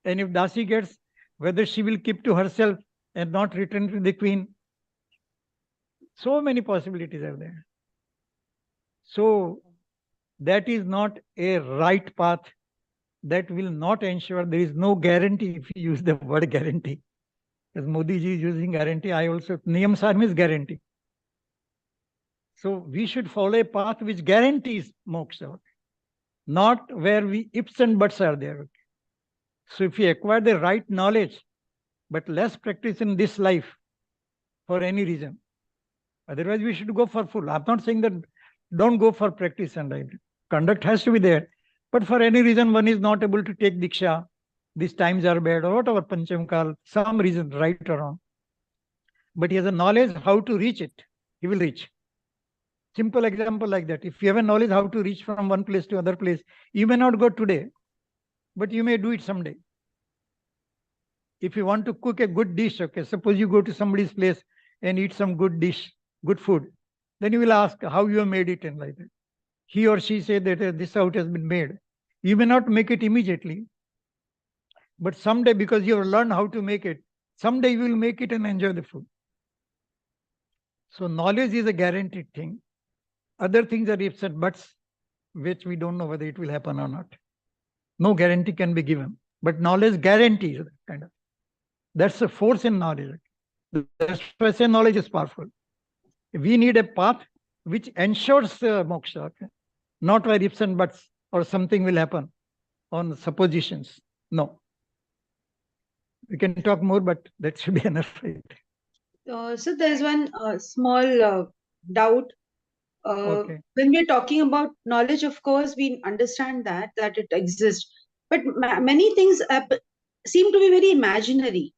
And if Dasi gets, whether she will keep to herself and not return to the queen. So many possibilities are there. So that is not a right path. That will not ensure. There is no guarantee if you use the word guarantee. As Modi ji is using guarantee, I also, Niyam Sar means guarantee. So we should follow a path which guarantees moksha, not where we ifs and buts are there. So if we acquire the right knowledge, but less practice in this life for any reason, otherwise we should go for full. I'm not saying that don't go for practice and like conduct has to be there, but for any reason one is not able to take diksha, these times are bad or whatever, Panchamkal, some reason, right or wrong. But he has a knowledge how to reach it, he will reach. Simple example like that. If you have a knowledge how to reach from one place to other place, you may not go today, but you may do it someday. If you want to cook a good dish, okay, suppose you go to somebody's place and eat some good dish, good food, then you will ask how you have made it and like that. He or she say that this how it has been made. You may not make it immediately, but someday, because you have learned how to make it, someday you will make it and enjoy the food. So knowledge is a guaranteed thing. Other things are ifs and buts, which we don't know whether it will happen or not. No guarantee can be given, but knowledge guarantees that kind of. That's the force in knowledge. That's why I say knowledge is powerful. We need a path which ensures moksha, okay? Not where ifs and buts or something will happen on suppositions. No. We can talk more, but that should be enough. So there's one small doubt. Okay. When we're talking about knowledge, of course, we understand that it exists. But many things seem to be very imaginary.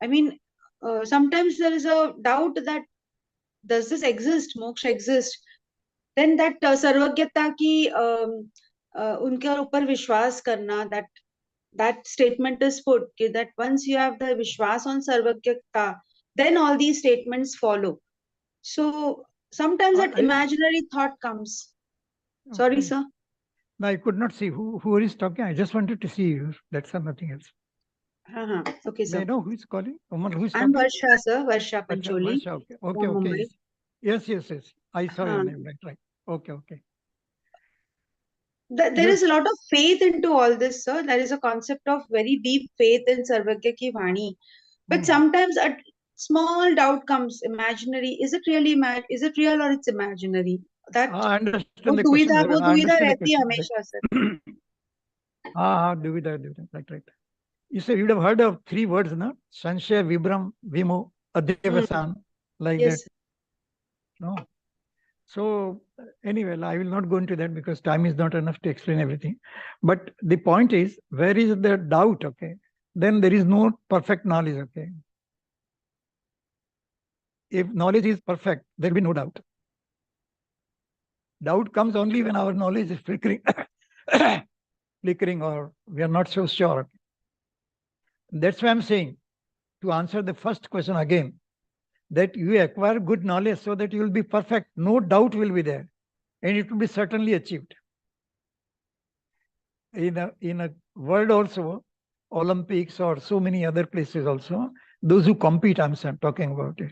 I mean, sometimes there is a doubt that does this exist, moksha exist? Then that sarvagyata ki unke upar vishwas karna, that statement is put that once you have the vishwas on sarvagyata, then all these statements follow. So sometimes that imaginary thought comes. Sorry, Okay. sir. No, I could not see who is talking. I just wanted to see you. That's nothing else. Okay, sir. May I know who is calling? Who is I'm talking? Varsha, sir. Varsha Pancholi. Varsha, okay. from Okay. Mumbai. Yes. I saw your name. Right. Okay. There Yes. is a lot of faith into all this, sir. There is a concept of very deep faith in Sarvagya ki Vani. But sometimes a small doubt comes, imaginary. Is it really is it real or it's imaginary? That I understand the question. वो I दुविधा understand the रहती है question. हमेशा, sir. Duvida. Right. You say you'd have heard of 3 words, no? Sanshaya, Vibram, Vimo, Adhyavasan, like Yes. that. No. So anyway, I will not go into that because time is not enough to explain everything. But the point is, where is the doubt? Okay, then there is no perfect knowledge. Okay, if knowledge is perfect, there will be no doubt. Doubt comes only when our knowledge is flickering, or we are not so sure. That's why I'm saying, to answer the first question again, that you acquire good knowledge so that you will be perfect. No doubt will be there, and it will be certainly achieved. In a world also, Olympics or so many other places also, those who compete, I'm talking about it,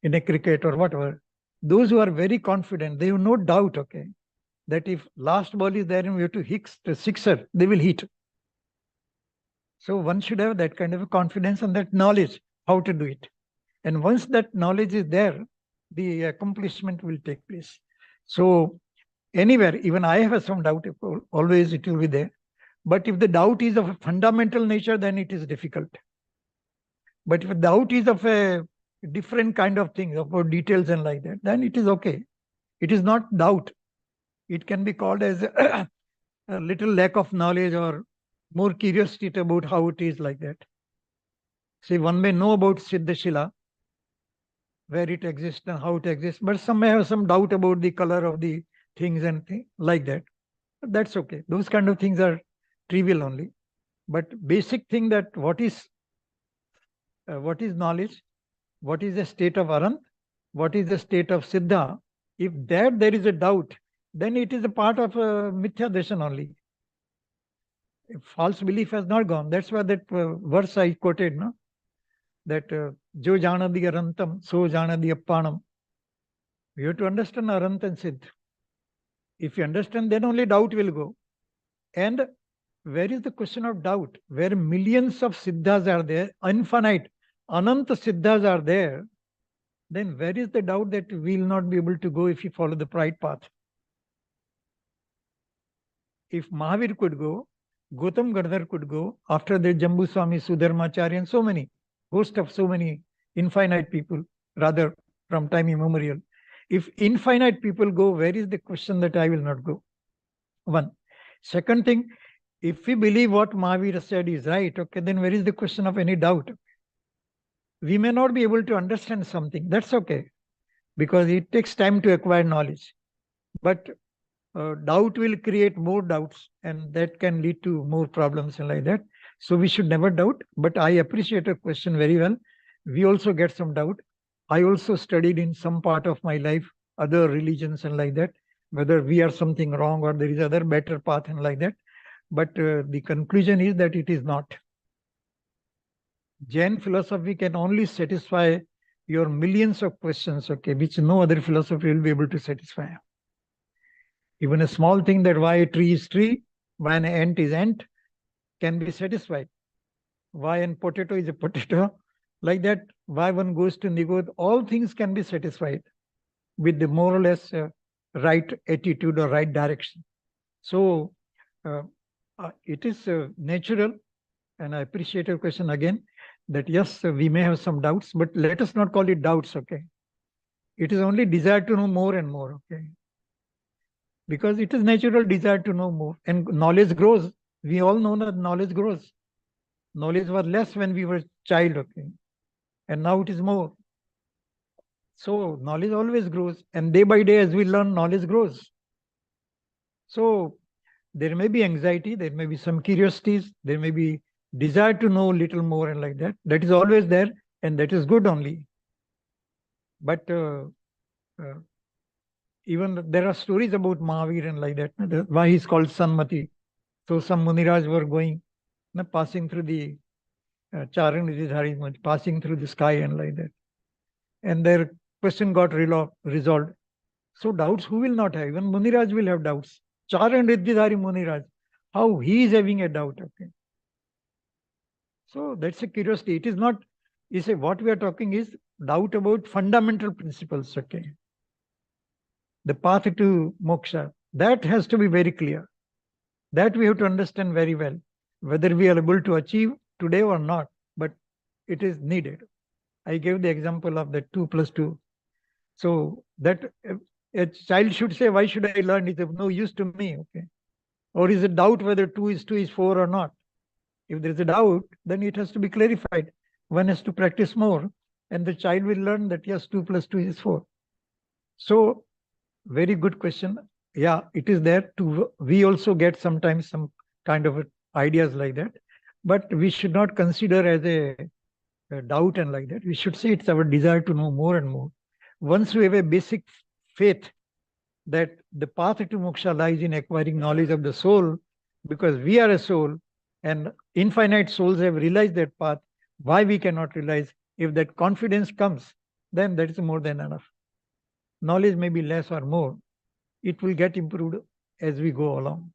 in a cricket or whatever, those who are very confident, they have no doubt, okay, that if last ball is there and we have to hit the sixer, they will hit. So one should have that kind of a confidence and that knowledge how to do it. And once that knowledge is there, the accomplishment will take place. So anywhere, even I have some doubt, always it will be there. But if the doubt is of a fundamental nature, then it is difficult. But if the doubt is of a different kind of thing, about details and like that, then it is okay. It is not doubt. It can be called as a little lack of knowledge or more curiosity about how it is like that. See, one may know about Siddhashila, where it exists and how it exists, but some may have some doubt about the color of the things and like that. But that's okay. Those kind of things are trivial only. But basic thing that what is knowledge, what is the state of Arant, what is the state of Siddha, if that there is a doubt, then it is a part of Mithya Darshan only. If false belief has not gone. That's why that verse I quoted, no? That Jo Janadi Arantam, So Janadi Appanam. You have to understand Arant and Siddh. If you understand, then only doubt will go. And where is the question of doubt? Where millions of Siddhas are there, infinite, Ananta Siddhas are there, then where is the doubt that we will not be able to go if you follow the right path? If Mahavir could go, Gautam Gardhar could go, after that Jambu Swami, Sudharmacharya, and so many, host of so many infinite people, rather from time immemorial. If infinite people go, where is the question that I will not go? One. Second thing, if we believe what Mahavir said is right, okay, then where is the question of any doubt? We may not be able to understand something, that's okay, because it takes time to acquire knowledge. But doubt will create more doubts, and that can lead to more problems and like that. So we should never doubt. But I appreciate a question very well. We also get some doubt. I also studied in some part of my life other religions and like that, whether we are something wrong or there is other better path and like that. But the conclusion is that it is not. Jain philosophy can only satisfy your millions of questions, okay, which no other philosophy will be able to satisfy. Even a small thing, that why a tree is tree, why an ant is ant, can be satisfied. Why a potato is a potato, like that, why one goes to Nigod, all things can be satisfied with the more or less right attitude or right direction. So it is natural, and I appreciate your question again, that yes, we may have some doubts, but let us not call it doubts, okay? It is only desire to know more and more, okay? Because it is natural desire to know more, and knowledge grows. We all know that knowledge grows. Knowledge was less when we were child, okay, and now it is more. So knowledge always grows, and day by day as we learn, knowledge grows. So there may be anxiety, there may be some curiosities, there may be desire to know a little more and like that. That is always there, and that is good only. But even there are stories about Mahavir and like that, why he's called Sanmati. So some Muniraj were going, passing through the Charan, passing through the sky and like that. And their question got resolved. So doubts, who will not have? Even Muniraj will have doubts. Charan Riddhidhari Muniraj, how he is having a doubt, okay? So that's a curiosity. It is not, you say, what we are talking is doubt about fundamental principles, okay? The path to moksha, that has to be very clear. That we have to understand very well, whether we are able to achieve today or not, but it is needed. I gave the example of the 2 plus 2. So that a child should say, why should I learn? It's of no use to me, okay? Or is it doubt whether 2 is 4 or not? If there is a doubt, then it has to be clarified. One has to practice more, and the child will learn that yes, 2 plus 2 is 4. So very good question. Yeah, it is there too. We also get sometimes some kind of ideas like that, but we should not consider as a doubt and like that. We should say it's our desire to know more and more. Once we have a basic faith that the path to moksha lies in acquiring knowledge of the soul, because we are a soul and infinite souls have realized that path, why we cannot realize? If that confidence comes, then that is more than enough. Knowledge may be less or more. It will get improved as we go along.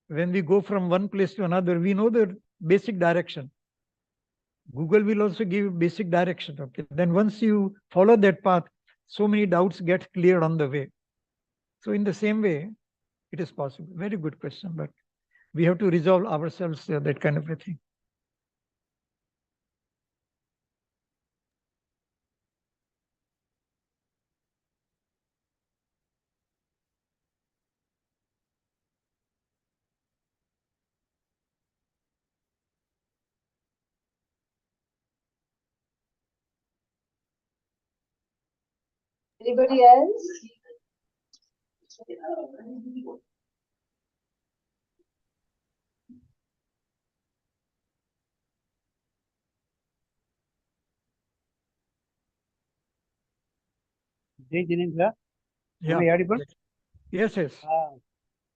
When we go from one place to another, we know the basic direction. Google will also give basic direction. Okay. Then once you follow that path, so many doubts get cleared on the way. So in the same way, it is possible. Very good question, but we have to resolve ourselves that kind of a thing. Anybody else? Jai Jinendra, Yeah. am I audible? Yes, yes.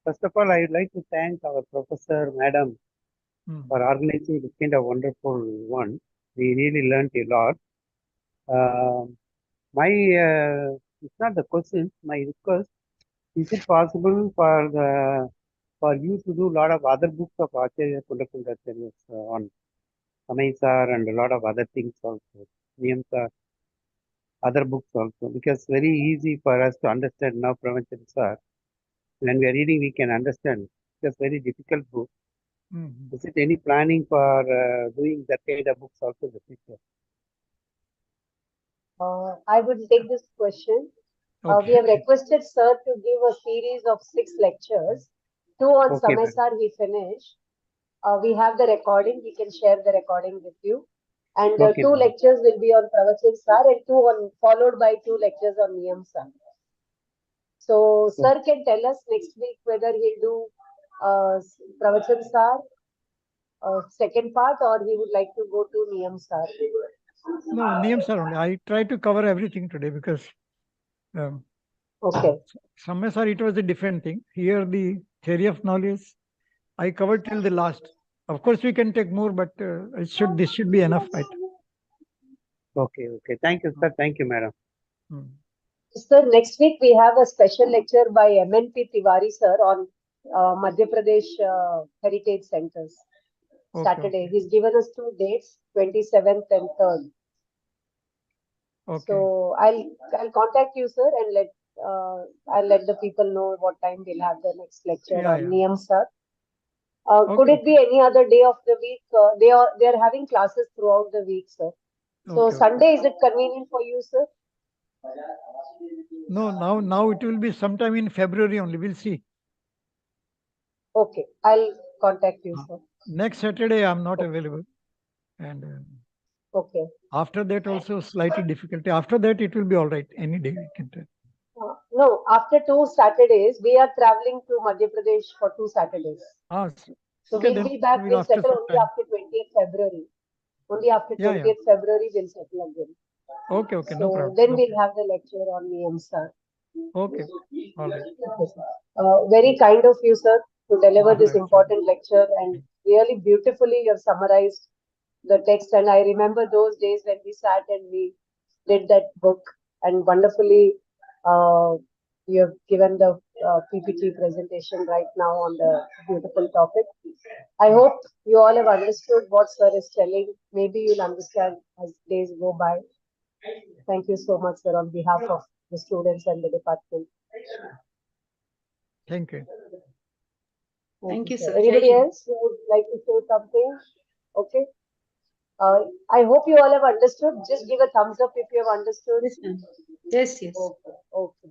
First of all, I would like to thank our professor, madam, for organizing this kind of wonderful one. We really learned a lot. It's not the question, my request, is it possible for you to do a lot of other books of Acharya Kundakundacharya's on Samaisar and a lot of other things also, Niyamsar, other books also, because very easy for us to understand now Pravachansar. When we are reading, we can understand. It's a very difficult book. Is it any planning for doing that kind of books also in the future? I would take this question. We have requested sir to give a series of 6 lectures. 2 on Okay, madam. Samaisar we finished. We have the recording. We can share the recording with you. And Okay, 2 madam. lectures will be on Pravachansar and 2 on followed by 2 lectures on Niyamsar. So sir can tell us next week whether he'll do Pravachansar second part or he would like to go to Niyamsar. No, Niyamsar only. I tried to cover everything today because Okay. Samaisar, it was a different thing. Here, the theory of knowledge, I covered till the last. Of course, we can take more, but this should be enough, right? Okay. Thank you, sir. Thank you, madam. Sir, next week we have a special lecture by MNP Tiwari sir on Madhya Pradesh Heritage Centers. Saturday. He's given us 2 dates, 27th and 3rd. So I'll contact you, sir, and I'll let the people know what time we'll have the next lecture on Niyamsar. Could it be any other day of the week? They are having classes throughout the week, sir. So Sunday, is it convenient for you, sir? No, now it will be sometime in February only. We'll see. Okay, I'll contact you, sir. Next Saturday, I'm not available. And okay. After that, also slightly difficulty. After that, it will be all right. Any day we can tell. No, after 2 Saturdays, we are traveling to Madhya Pradesh for 2 Saturdays. So we'll be back. We'll settle only after 20th February. Only after 20th February, we'll settle again. Okay, no problem. Then we'll have the lecture on Niyamsar. Okay, all right. Very kind of you, sir, to deliver this important lecture, and really beautifully you have summarized the text. And I remember those days when we sat and we did that book, and wonderfully you have given the PPT presentation right now on the beautiful topic. I hope you all have understood what sir is telling. Maybe you'll understand as days go by. Thank you so much, sir, on behalf of the students and the department. Thank you. Thank you, sir. Anybody else who would like to say something? Okay. I hope you all have understood. Just give a thumbs up if you have understood. Yes. Okay.